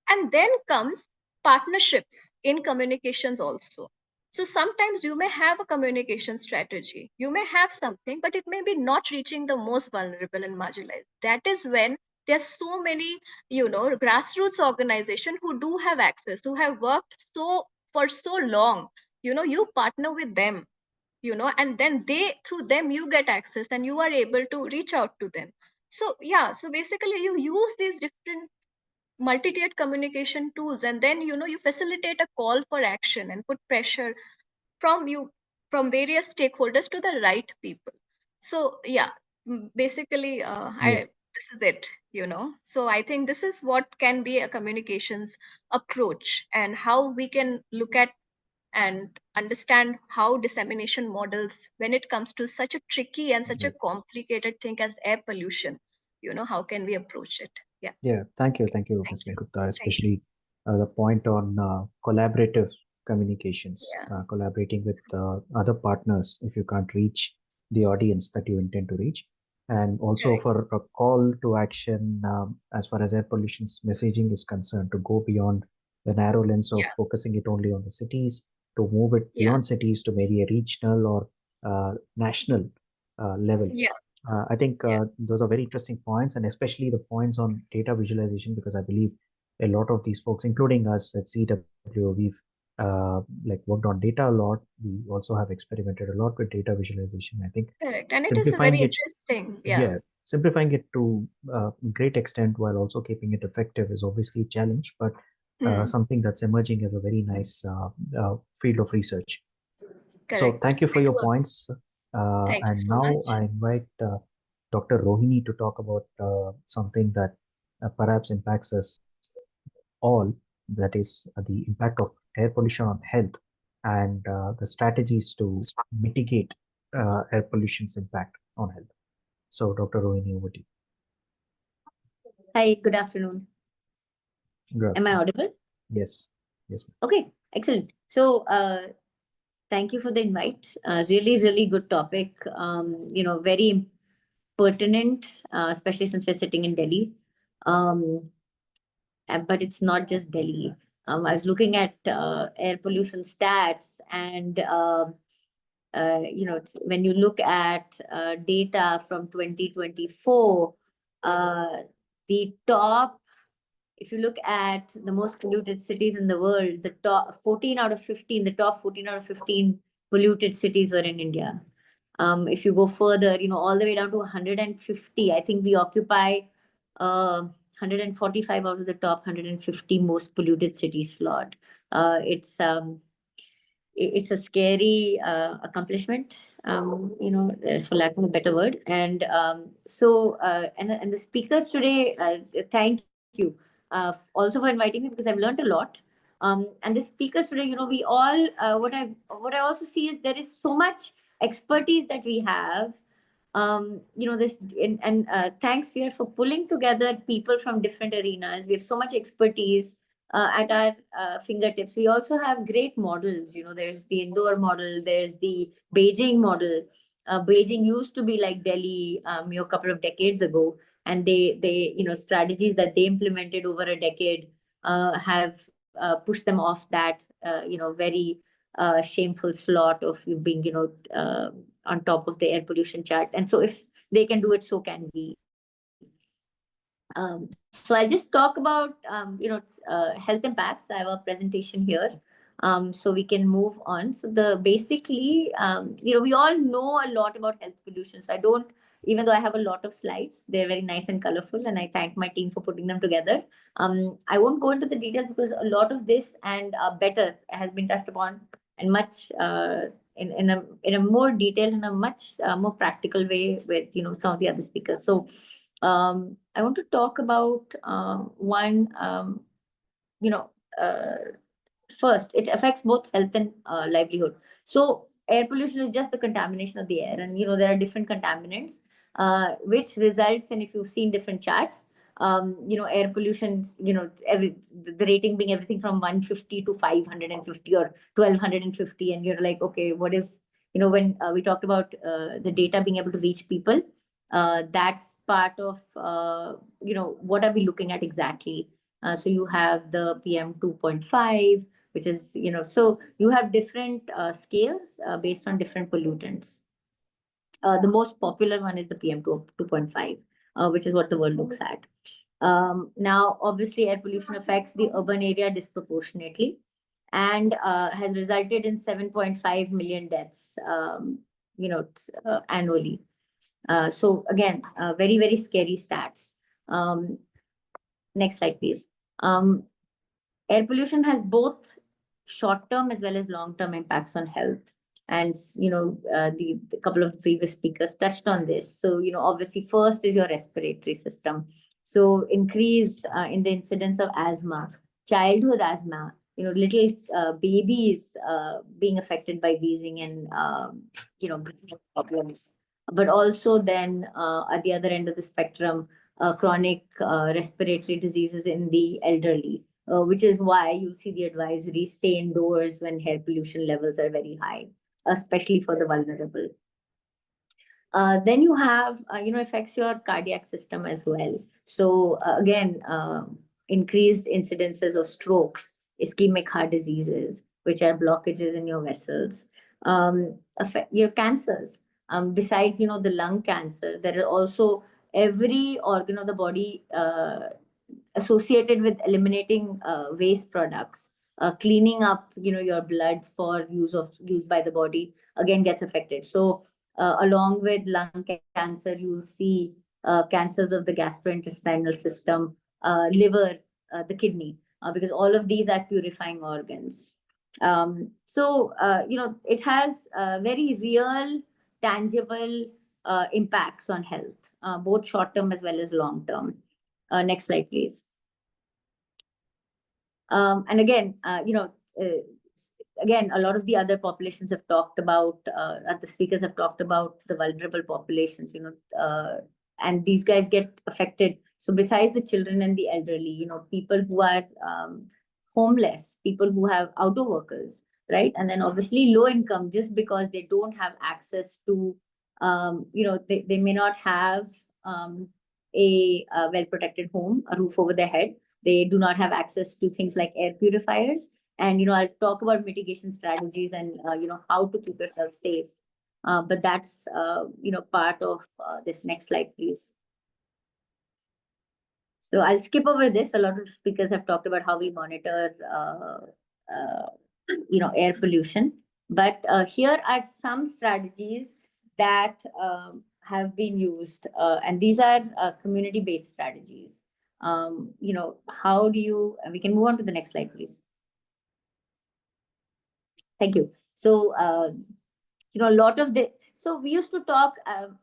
E: And then comes partnerships in communications also. So sometimes you may have a communication strategy, you may have something, but it may be not reaching the most vulnerable and marginalized. That is when there's so many grassroots organization who do have access, who have worked for so long. You partner with them, and then through them you get access and you are able to reach out to them. So yeah, so basically you use these different multi-tiered communication tools, and then you facilitate a call for action and put pressure from various stakeholders to the right people. So yeah, basically
B: Yeah.
E: this is it. So I think this is what can be a communications approach, and how we can look at and understand how dissemination models, when it comes to such a tricky and such a complicated thing as air pollution, how can we approach it? Yeah.
B: Yeah, thank you,
E: Thank
B: Ms.
E: you.
B: Gupta, especially the point on collaborative communications, collaborating with other partners if you can't reach the audience that you intend to reach, and also
E: Correct.
B: for a call to action as far as air pollution's messaging is concerned, to go beyond the narrow lens of focusing it only on the cities, to move it beyond cities to maybe a regional or national level. I think those are very interesting points, and especially the points on data visualization, because I believe a lot of these folks, including us at CW, we've worked on data a lot. We also have experimented a lot with data visualization. I think
E: Correct, and it is a very interesting.
B: Simplifying it to a great extent while also keeping it effective is obviously a challenge, but something that's emerging as a very nice field of research.
E: Correct.
B: So thank you for your points.
E: Thank you
B: and
E: so
B: now
E: much.
B: I invite Dr. Rohini to talk about something that perhaps impacts us all, that is the impact of air pollution on health and the strategies to mitigate air pollution's impact on health. So Dr. Rohini, over to you.
F: Hi, good afternoon.
B: Good.
F: Am I audible?
B: Yes. Yes.
F: Okay, excellent. So thank you for the invite. Really, really good topic. Very pertinent, especially since we're sitting in Delhi. But it's not just Delhi. I was looking at air pollution stats, and when you look at data from 2024, the top, if you look at the most polluted cities in the world, the top 14 out of 15, the top 14 out of 15 polluted cities were in India. If you go further, all the way down to 150, I think we occupy 145 out of the top 150 most polluted cities slot. It's a scary accomplishment, for lack of a better word. And and the speakers today, thank you also for inviting me, because I've learned a lot. And the speakers today, we all, what I also see is there is so much expertise that we have. Thanks, Fear, for pulling together people from different arenas. We have so much expertise at our fingertips. We also have great models. There's the Indore model, there's the Beijing model. Beijing used to be like Delhi, a couple of decades ago, and they strategies that they implemented over a decade have pushed them off that very shameful slot of you being on top of the air pollution chart. And so if they can do it, so can we. So I'll just talk about health impacts. I have a presentation here, so we can move on. So basically, we all know a lot about health pollution. So I don't, even though I have a lot of slides, they're very nice and colorful, and I thank my team for putting them together. I won't go into the details because a lot of this and better has been touched upon, and much in a more detailed and a much more practical way with some of the other speakers. So I want to talk about one, first, it affects both health and livelihood. So air pollution is just the contamination of the air, and there are different contaminants, which results in, if you've seen different charts, air pollution, the rating being everything from 150 to 550 or 1250, and you're like, okay, what is, when we talked about the data being able to reach people, that's part of what are we looking at exactly. So you have the PM 2.5, which is so you have different scales based on different pollutants. The most popular one is the PM 2.5, which is what the world looks at. Now, obviously, air pollution affects the urban area disproportionately, and has resulted in 7.5 million deaths annually. So again, very, very scary stats. Next slide, please. Air pollution has both short-term as well as long-term impacts on health. And, the couple of the previous speakers touched on this. So, obviously, first is your respiratory system. So increase in the incidence of asthma, childhood asthma, little babies being affected by wheezing and, breathing problems. But also then at the other end of the spectrum, chronic respiratory diseases in the elderly, which is why you'll see the advisory stay indoors when air pollution levels are very high, especially for the vulnerable. Then you have, affects your cardiac system as well. So again, increased incidences of strokes, ischemic heart diseases, which are blockages in your vessels, affect your cancers. Besides, the lung cancer, there are also every organ of the body associated with eliminating waste products, cleaning up, your blood for use by the body, again gets affected. So along with lung cancer, you'll see cancers of the gastrointestinal system, liver, the kidney, because all of these are purifying organs. So it has very real, tangible impacts on health, both short-term as well as long-term. Next slide, please. And again, again, a lot of the other populations have talked about, the speakers have talked about the vulnerable populations, and these guys get affected. So besides the children and the elderly, people who are homeless, people who have outdoor workers, right? And then obviously low income, just because they don't have access to, they may not have a well-protected home, a roof over their head. They do not have access to things like air purifiers. And, I'll talk about mitigation strategies and, how to keep yourself safe. But that's, part of this. Next slide, please. So I'll skip over this. A lot of speakers have talked about how we monitor, air pollution. But here are some strategies that have been used. And these are community-based strategies. How do you, we can move on to the next slide, please. Thank you. So, a lot of so we used to talk,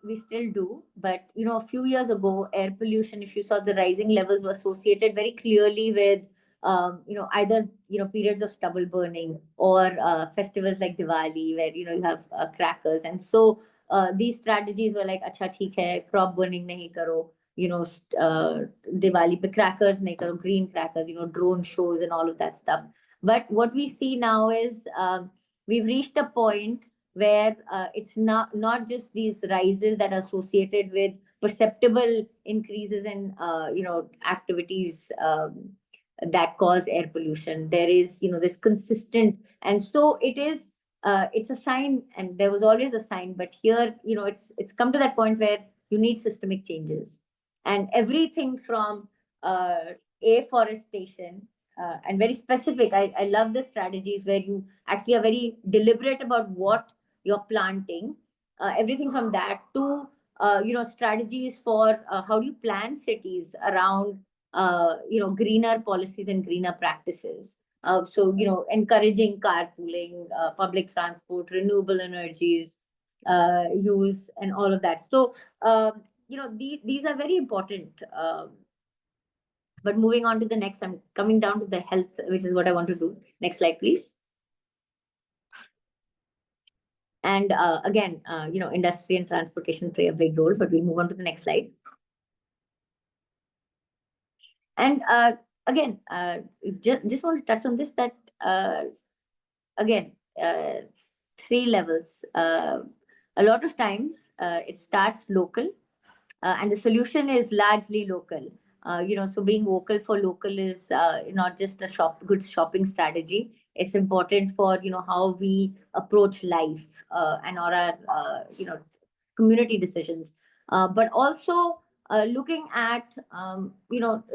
F: we still do, but, a few years ago, air pollution, if you saw, the rising levels were associated very clearly with, either, periods of stubble burning or festivals like Diwali, where, you have crackers. And so these strategies were like, acha, theek hai, crop burning nahi karo. Diwali pe crackers nahi karo, green crackers, drone shows and all of that stuff. But what we see now is we've reached a point where it's not just these rises that are associated with perceptible increases in activities that cause air pollution. There is this consistent, and so it's a sign, and there was always a sign, but here it's come to that point where you need systemic changes, and everything from afforestation and very specific. I love the strategies where you actually are very deliberate about what you're planting. Everything from that to strategies for how do you plan cities around greener policies and greener practices. So encouraging carpooling, public transport, renewable energies use, and all of that. So these are very important. But moving on to the next, I'm coming down to the health, which is what I want to do. Next slide, please. And again, industry and transportation play a big role, but we move on to the next slide. And again, just want to touch on this, that again, 3 levels. A lot of times it starts local, and the solution is largely local. So being vocal for local is not just a good shopping strategy. It's important for how we approach life and our community decisions, but also looking at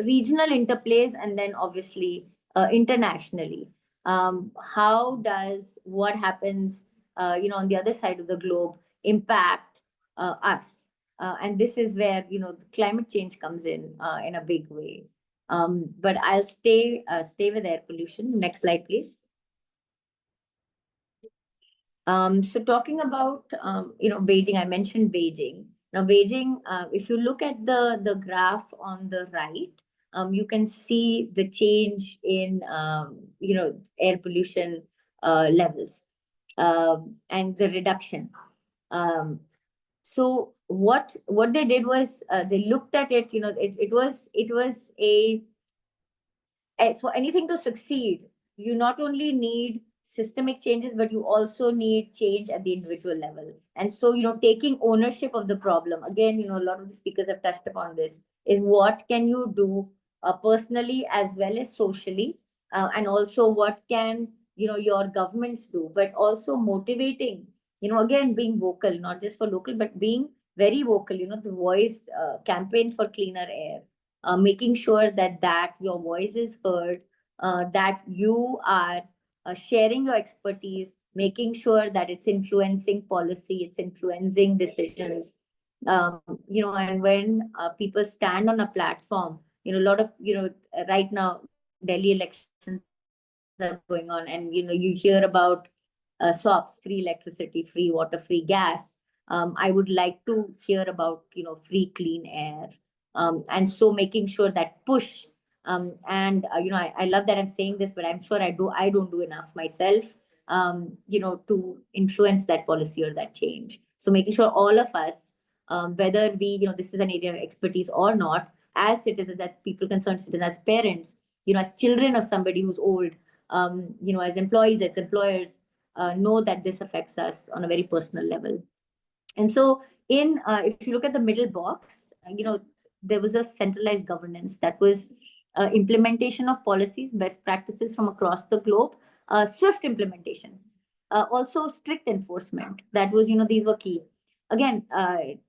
F: regional interplays, and then obviously internationally. How does what happens on the other side of the globe impact us? And this is where the climate change comes in a big way. But I'll stay with air pollution. Next slide, please. So talking about Beijing, I mentioned Beijing. Now Beijing, if you look at the graph on the right, you can see the change in air pollution levels and the reduction. So what they did was they looked at it. It was for anything to succeed, you not only need systemic changes, but you also need change at the individual level. And so taking ownership of the problem, again, a lot of the speakers have touched upon this, is what can you do personally as well as socially, and also what can your governments do, but also motivating, again, being vocal, not just for local, but being very vocal, the voice campaign for cleaner air, making sure that your voice is heard, that you are sharing your expertise, making sure that it's influencing policy, it's influencing decisions. And when people stand on a platform, a lot of, right now, Delhi elections are going on, and, you hear about SOPs, free electricity, free water, free gas. I would like to hear about, free clean air. And so making sure that push, and I love that I'm saying this, but I'm sure I don't do enough myself, to influence that policy or that change. So making sure all of us, whether we, this is an area of expertise or not, as citizens, as people concerned citizens, as parents, as children of somebody who's old, as employees, as employers, know that this affects us on a very personal level. And so if you look at the middle box, there was a centralized governance that was implementation of policies, best practices from across the globe, swift implementation, also strict enforcement. That was, these were key. Again, I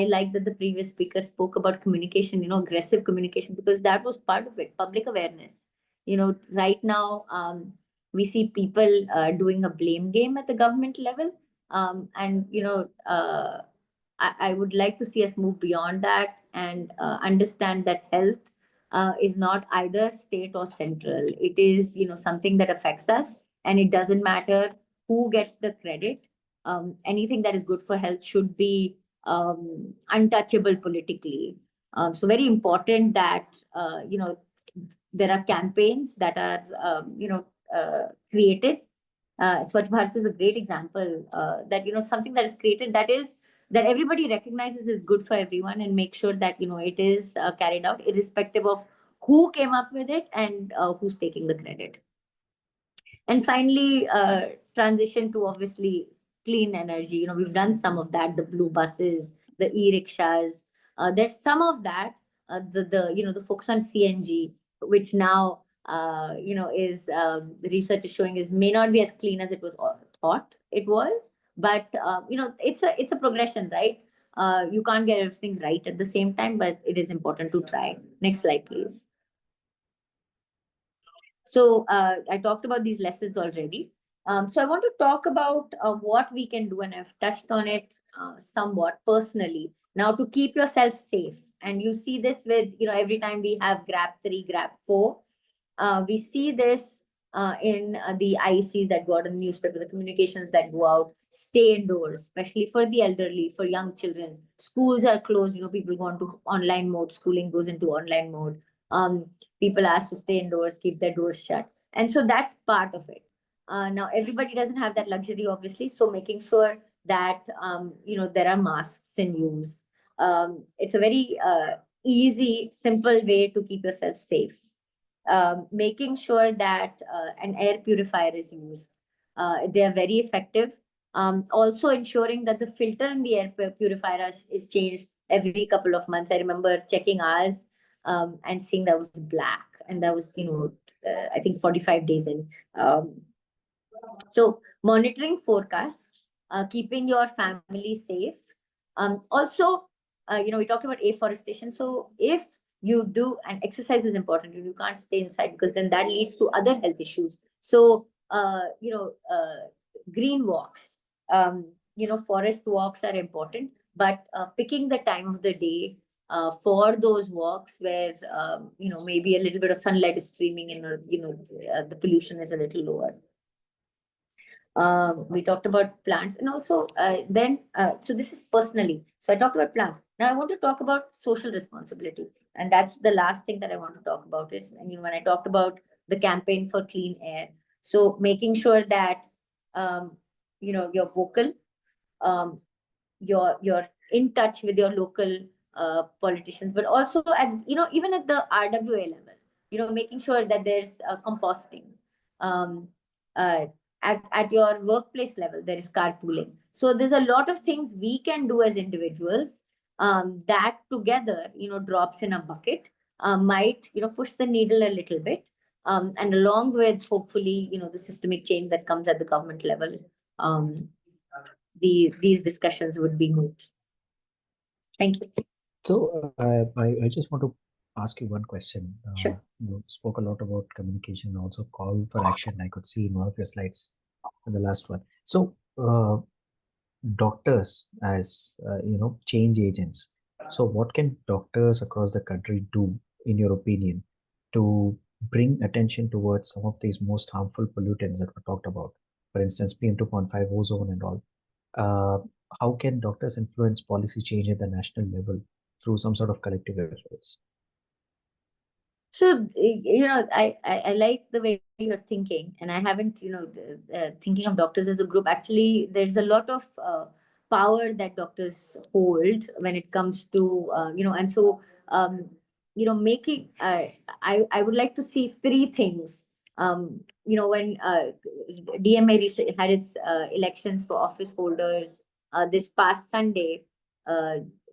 F: like that the previous speaker spoke about communication, aggressive communication, because that was part of it, public awareness. Right now, we see people doing a blame game at the government level. And, I would like to see us move beyond that and understand that health is not either state or central. It is, something that affects us, and it doesn't matter who gets the credit. Anything that is good for health should be untouchable politically. So very important that, there are campaigns that are, created. Swachh Bharat is a great example that, something that is created that is that everybody recognizes is good for everyone, and make sure that, it is carried out irrespective of who came up with it and who's taking the credit. And finally, transition to obviously clean energy. We've done some of that, the blue buses, the e-rickshaws. There's some of that, the focus on CNG, which now, is the research is showing is may not be as clean as it was thought it was. But, it's a progression, right? You can't get everything right at the same time, but it is important to try. Next slide, please. So I talked about these lessons already. So I want to talk about what we can do, and I've touched on it somewhat personally. Now, to keep yourself safe, and you see this with, every time we have GRAP 3, GRAP 4, we see this in the IECs that go out in the newspaper, the communications that go out, stay indoors, especially for the elderly, for young children. Schools are closed, people go into online mode, schooling goes into online mode. People asked to stay indoors, keep their doors shut. And so that's part of it. Now, everybody doesn't have that luxury, obviously. So making sure that, there are masks in use. It's a very easy, simple way to keep yourself safe. Making sure that an air purifier is used. They are very effective. Also ensuring that the filter in the air purifier is changed every couple of months. I remember checking ours and seeing that was black, and that was, I think 45 days in. So monitoring forecasts, keeping your family safe. Also, we talked about afforestation. So if you do, and exercise is important, you can't stay inside because then that leads to other health issues. So, green walks, forest walks are important, but picking the time of the day for those walks where, maybe a little bit of sunlight is streaming in, or, the pollution is a little lower. We talked about plants, and also so this is personally. So I talked about plants. Now I want to talk about social responsibility. And that's the last thing that I want to talk about is, and when I talked about the campaign for clean air. So making sure that, you're vocal, you're in touch with your local politicians, but also at, even at the RWA level, making sure that there's composting. At your workplace level, there is carpooling. So there's a lot of things we can do as individuals that together, drops in a bucket, might, push the needle a little bit. And along with, hopefully, the systemic change that comes at the government level, these discussions would be moot. Thank you.
B: So I just want to ask you one question.
F: Sure.
B: You spoke a lot about communication and also call for action. I could see in one of your slides in the last one. So doctors as, change agents. So what can doctors across the country do, in your opinion, to bring attention towards some of these most harmful pollutants that were talked about? For instance, PM2.5, ozone and all. How can doctors influence policy change at the national level through some sort of collective efforts?
F: So, I like the way you're thinking, and I haven't, thinking of doctors as a group. Actually, there's a lot of power that doctors hold when it comes to, and so, making, I would like to see three things. When DMA had its elections for office holders this past Sunday,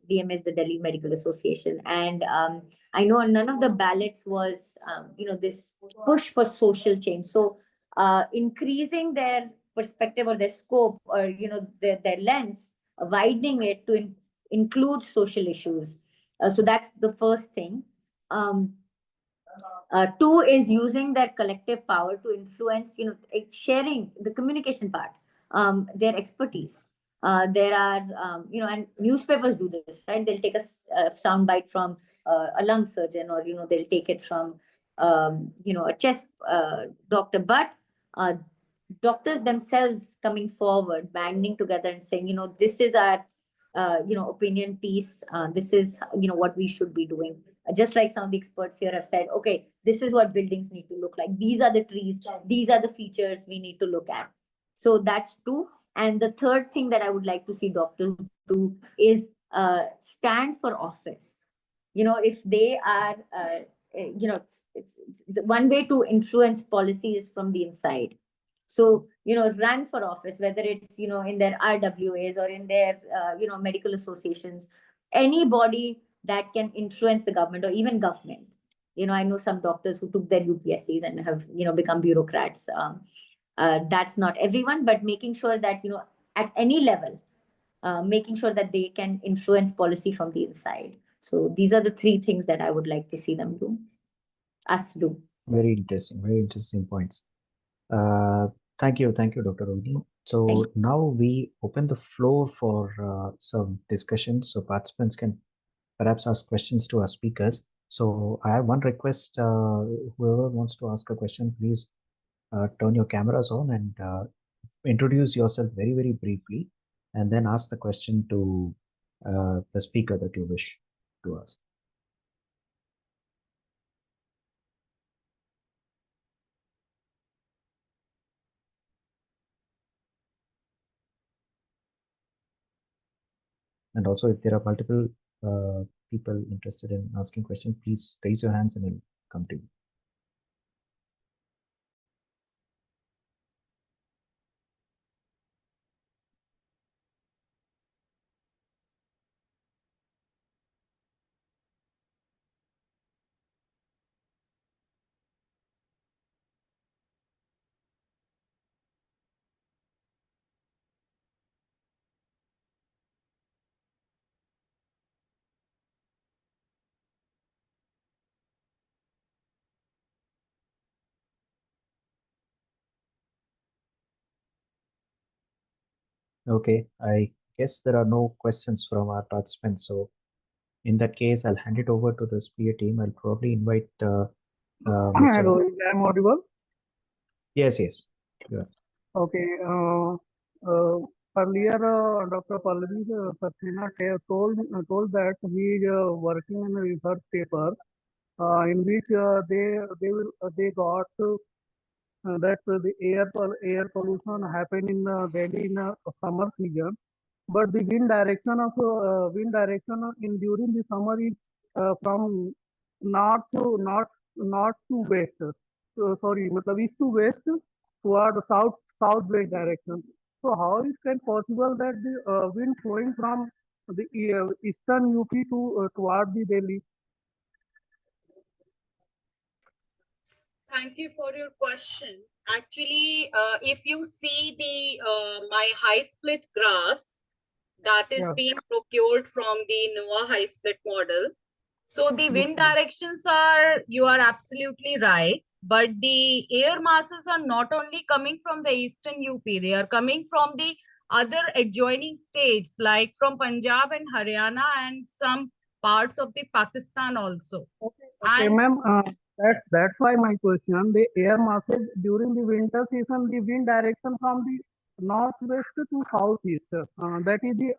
F: DMA is the Delhi Medical Association, and I know none of the ballots was, this push for social change. So increasing their perspective or their scope, or, their lens, widening it to include social issues. So that's the first thing. Two is using their collective power to influence, sharing the communication part, their expertise. There are, and newspapers do this, right? They'll take a soundbite from a lung surgeon, or, they'll take it from, a chest doctor. But doctors themselves coming forward, banding together and saying, this is our, opinion piece. This is, what we should be doing. Just like some of the experts here have said, okay, this is what buildings need to look like. These are the trees. These are the features we need to look at. So that's two. And the third thing that I would like to see doctors do is stand for office. If they are, the one way to influence policy is from the inside. So, run for office, whether it's, in their RWAs or in their, medical associations, anybody that can influence the government or even government. I know some doctors who took their UPSCs and have, become bureaucrats. That's not everyone, but making sure that, at any level, making sure that they can influence policy from the inside. So these are the three things that I would like to see them do, us do.
B: Very interesting points. Thank you, Dr. Rohini. So
F: Thank
B: now we open the floor for some discussion, so participants can perhaps ask questions to our speakers. So I have one request, whoever wants to ask a question, please turn your cameras on and introduce yourself very, very briefly, and then ask the question to the speaker that you wish to ask. And also, if there are multiple people interested in asking questions, please raise your hands and I'll come to you. Okay, I guess there are no questions from our participants. So in that case, I'll hand it over to the SPA team. I'll probably invite Mr.
G: Hello, I'm audible.
B: Yes. Yeah.
G: Okay. Earlier, Dr. Pallavi Saxena told that he is working on a research paper in which they got that the air pollution happened in Delhi in summer season, but the wind direction in during the summer is from north to west. Sorry, matlab east to west toward southwest direction. So how is it possible that the wind flowing from the eastern UP to toward the Delhi?
D: Thank you for your question. Actually, if you see the my high split graphs that is
G: Yeah.
D: being procured from the NOAA high split model. So the wind
G: Okay.
D: directions are, you are absolutely right, but the air masses are not only coming from the eastern UP, they are coming from the other adjoining states like from Punjab and Haryana and some parts of the Pakistan also.
G: Okay,
D: And
G: ma'am. That's why my question. The air masses during the winter season, the wind direction from the northwest to southeast. That is the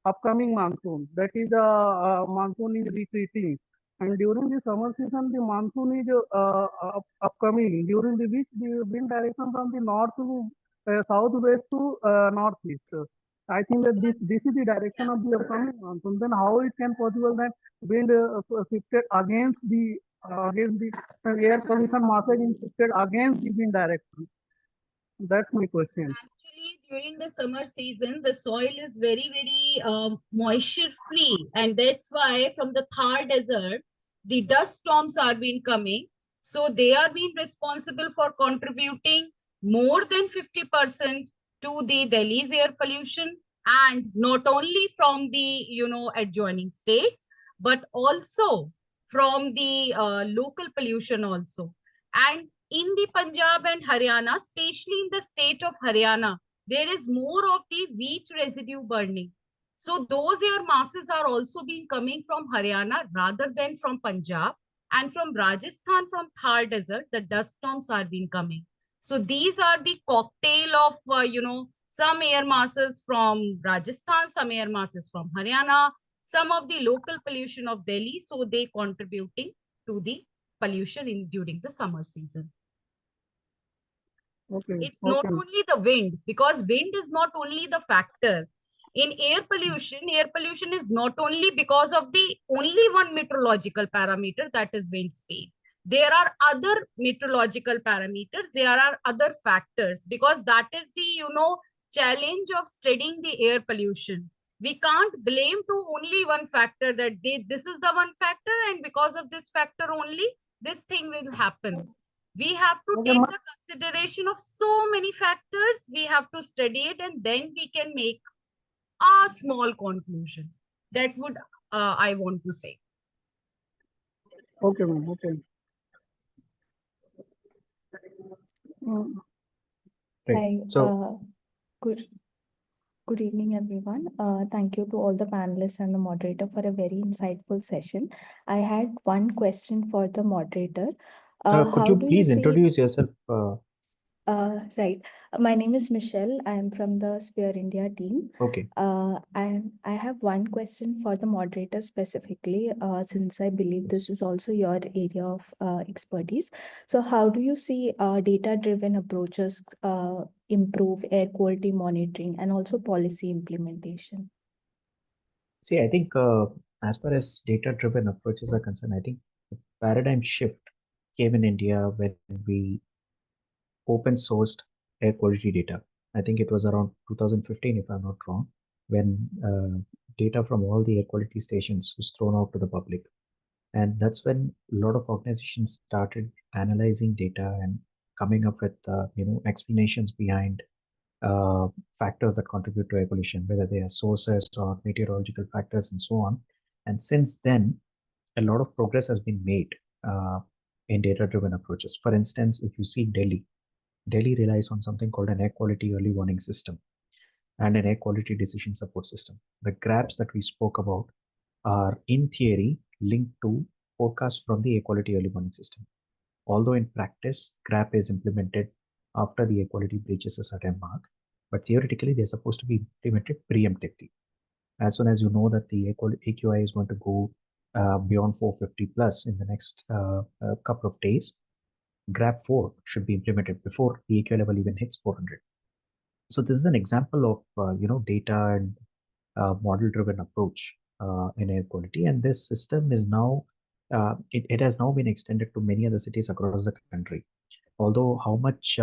G: upcoming monsoon. That is the monsoon is retreating. And during the summer season, the monsoon is upcoming. During the which the wind direction from the north to southwest to northeast. I think that this is the direction of the upcoming monsoon. Then how it can possible that wind shifted against the air pollution masses is shifted against the wind direction? That's my question.
D: actually, during the summer season, the soil is very, very moisture free. And that's why from the Thar Desert, the dust storms are been coming. So they are being responsible for contributing more than 50% to the Delhi's air pollution. And not only from the, adjoining states, but also from the local pollution also. And in the Punjab and Haryana, especially in the state of Haryana, there is more of the wheat residue burning. So those air masses are also being coming from Haryana rather than from Punjab. And from Rajasthan, from Thar Desert, the dust storms are being coming. So these are the cocktail of, some air masses from Rajasthan, some air masses from Haryana, some of the local pollution of Delhi. So they contributing to the pollution during the summer season.
G: Okay.
D: It's not only the wind, because wind is not only the factor. In air pollution is not only because of the only one meteorological parameter, that is wind speed. There are other meteorological parameters, there are other factors, because that is the, challenge of studying the air pollution. We can't blame to only one factor that this is the one factor, and because of this factor only, this thing will happen. We have to
G: Okay,
D: take
G: ma-
D: the consideration of so many factors. We have to study it, and then we can make a small conclusion. That would I want to say.
G: okay, ma'am. Okay. Mm,
B: Right.
H: Hi,
B: So,
H: good evening, everyone. Thank you to all the panelists and the moderator for a very insightful session. I had one question for the moderator.
B: could
H: How
B: you
H: do you
B: please
H: see?
B: introduce yourself?
H: Right. My name is Michelle. I am from the Sphere India team.
B: Okay.
H: And I have one question for the moderator specifically, since I believe this is also your area of expertise. So, how do you see data-driven approaches improve air quality monitoring and also policy implementation?
B: See, I think as far as data-driven approaches are concerned, I think the paradigm shift came in India when we open sourced air quality data. I think it was around 2015, if I'm not wrong, when data from all the air quality stations was thrown out to the public. And that's when a lot of organizations started analyzing data and coming up with explanations behind factors that contribute to air pollution, whether they are sources or meteorological factors and so on. And since then, a lot of progress has been made in data-driven approaches. For instance, if you see Delhi relies on something called an air quality early warning system and an air quality decision support system. The GRAPs that we spoke about are, in theory, linked to forecasts from the air quality early warning system. Although in practice, GRAP is implemented after the air quality breaches a certain mark, but theoretically, they're supposed to be implemented preemptively. As soon as you know that the AQI is going to go beyond 450 plus in the next couple of days, GRAP 4 should be implemented before the AQI level even hits 400. So this is an example of data and model-driven approach in air quality, and this system is now it has now been extended to many other cities across the country. Although how much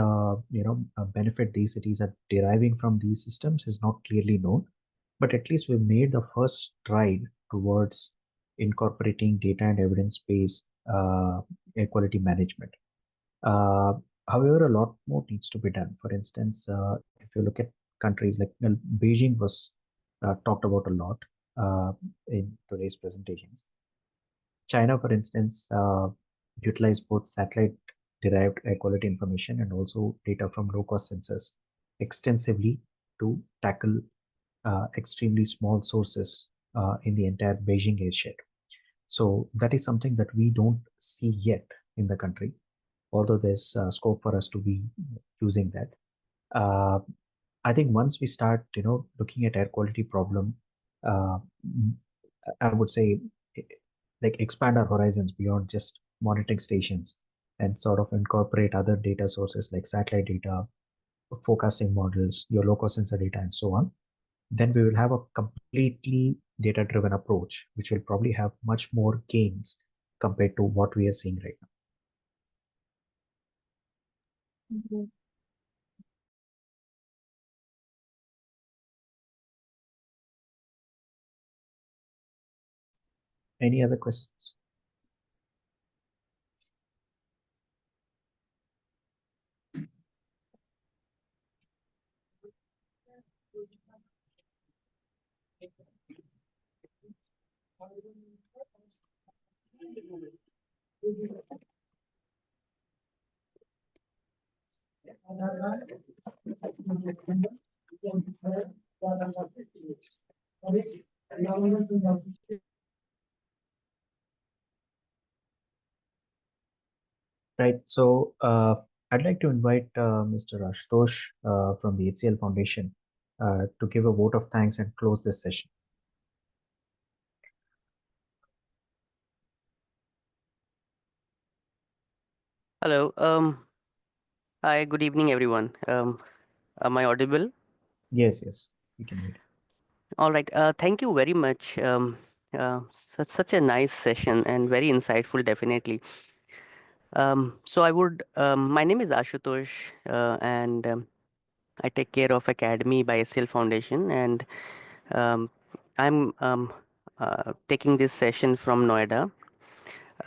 B: benefit these cities are deriving from these systems is not clearly known, but at least we've made the first stride towards incorporating data and evidence-based air quality management. However, a lot more needs to be done. For instance, if you look at countries like Beijing was talked about a lot in today's presentations. China, for instance, utilized both satellite-derived air quality information and also data from low-cost sensors extensively to tackle extremely small sources in the entire Beijing airshed. So that is something that we don't see yet in the country, although there's scope for us to be using that. I think once we start, looking at air quality problem, I would say, like expand our horizons beyond just monitoring stations and sort of incorporate other data sources like satellite data, forecasting models, your local sensor data, and so on. Then we will have a completely data-driven approach, which will probably have much more gains compared to what we are seeing right now. Any other questions? Right. So I'd like to invite Mr. Ashutosh from the HCL Foundation to give a vote of thanks and close this session.
I: Hello. Hi, good evening, everyone. Am I audible?
B: Yes, we can hear.
I: All right. Thank you very much. Such a nice session and very insightful, definitely. My name is Ashutosh, and I take care of Academy by SL Foundation, and um, I'm taking this session from Noida.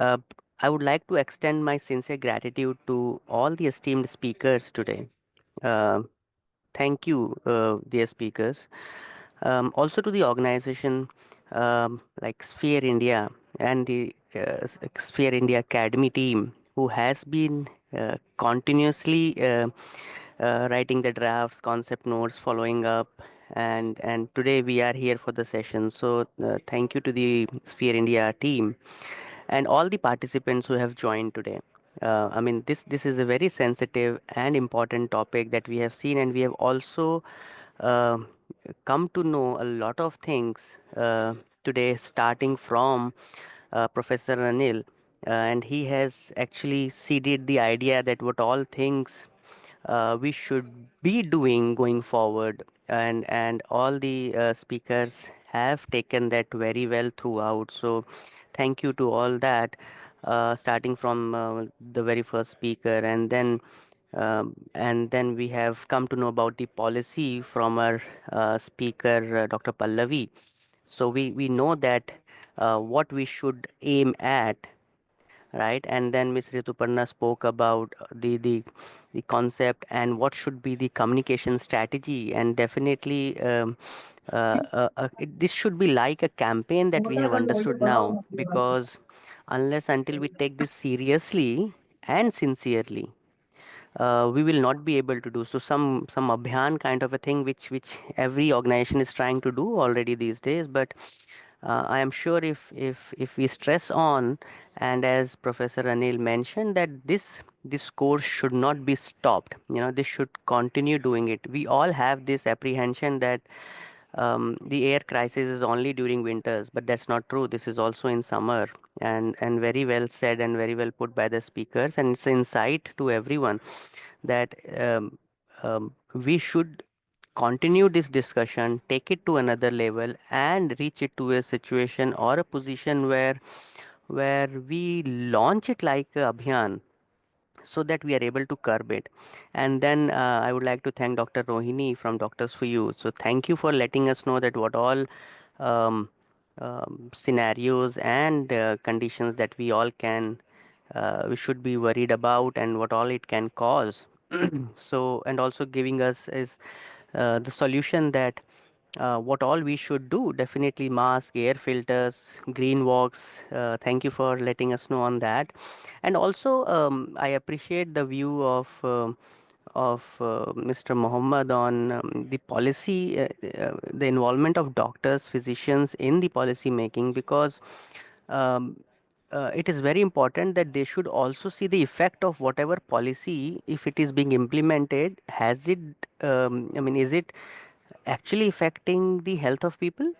I: Uh, I would like to extend my sincere gratitude to all the esteemed speakers today. Uh, Thank you, dear speakers. Also to the organization like Sphere India and the Sphere India Academy team who has been continuously writing the drafts, concept notes, following up, and today we are here for the session. So thank you to the Sphere India team and all the participants who have joined today. I mean, this is a very sensitive and important topic that we have seen, and we have also uh, come to know a lot of things today, starting from Professor Anil, and he has actually seeded the idea that what all things we should be doing going forward, and all the speakers have taken that very well throughout. So thank you to all that, starting from the very first speaker, and then we have come to know about the policy from our speaker, Dr. Pallavi. So we know that what we should aim at, right? And then Ms. Rituparna spoke about the concept and what should be the communication strategy, and definitely this should be like a campaign that we have understood now, because unless until we take this seriously and sincerely, we will not be able to do so. Some abhiyan kind of a thing which every organization is trying to do already these days. But I am sure if we stress on, and as Professor Anil mentioned, that this course should not be stopped. You know, this should continue doing it. We all have this apprehension that the air crisis is only during winters, but that's not true. This is also in summer, and very well said and very well put by the speakers. And it's an insight to everyone that we should continue this discussion, take it to another level, and reach it to a situation or a position where we launch it like a abhiyan, so that we are able to curb it. And then I would like to thank Dr. Rohini from Doctors for You. So thank you for letting us know that what all um, scenarios and conditions that we all can we should be worried about, and what all it can cause. So, and also giving us is the solution that what all we should do. Definitely mask, air filters, green walks. Thank you for letting us know on that. And also I appreciate the view of Mr. Mohammed on the policy, the involvement of doctors, physicians in the policy making, because um, it is very important that they should also see the effect of whatever policy, if it is being implemented. Has it, I mean, is it actually affecting the health of people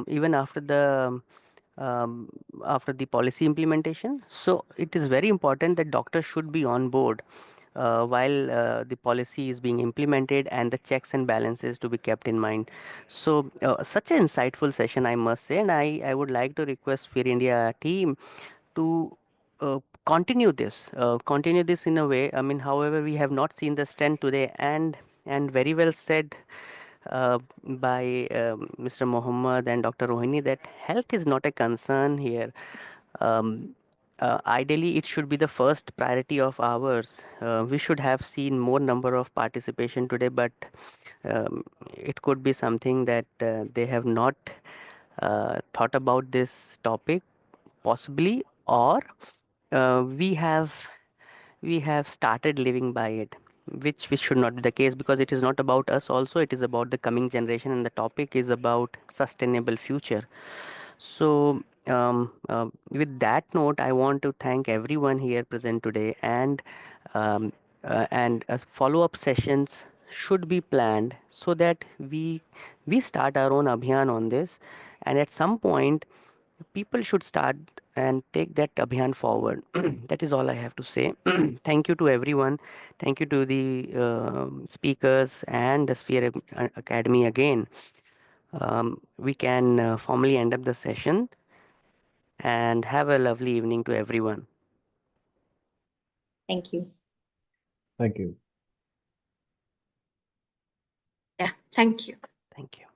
I: even um, after the policy implementation? So it is very important that doctors should be on board while the policy is being implemented, and the checks and balances to be kept in mind. So such an insightful session, I must say, and I would like to request Fear India team to continue this in a way. I mean, however, we have not seen the strength today, and very well said by Mr. Mohammed and Dr. Rohini that health is not a concern here. Ideally, it should be the first priority of ours. We should have seen more number of participation today, but um, it could be something that they have not thought about this topic, possibly, or we have started living by it, which should not be the case, because it is not about us also, it is about the coming generation, and the topic is about sustainable future. So with that note, I want to thank everyone here present today, um, and follow-up sessions should be planned, so that we start our own abhiyan on this, and at some point people should start and take that abhiyan forward. That is all I have to say. Thank you to everyone. Thank you to the speakers and the Sphere Academy again. we can formally end up the session and have a lovely evening to everyone.
F: Thank you.
B: Thank you.
E: Yeah, thank you.
I: Thank you.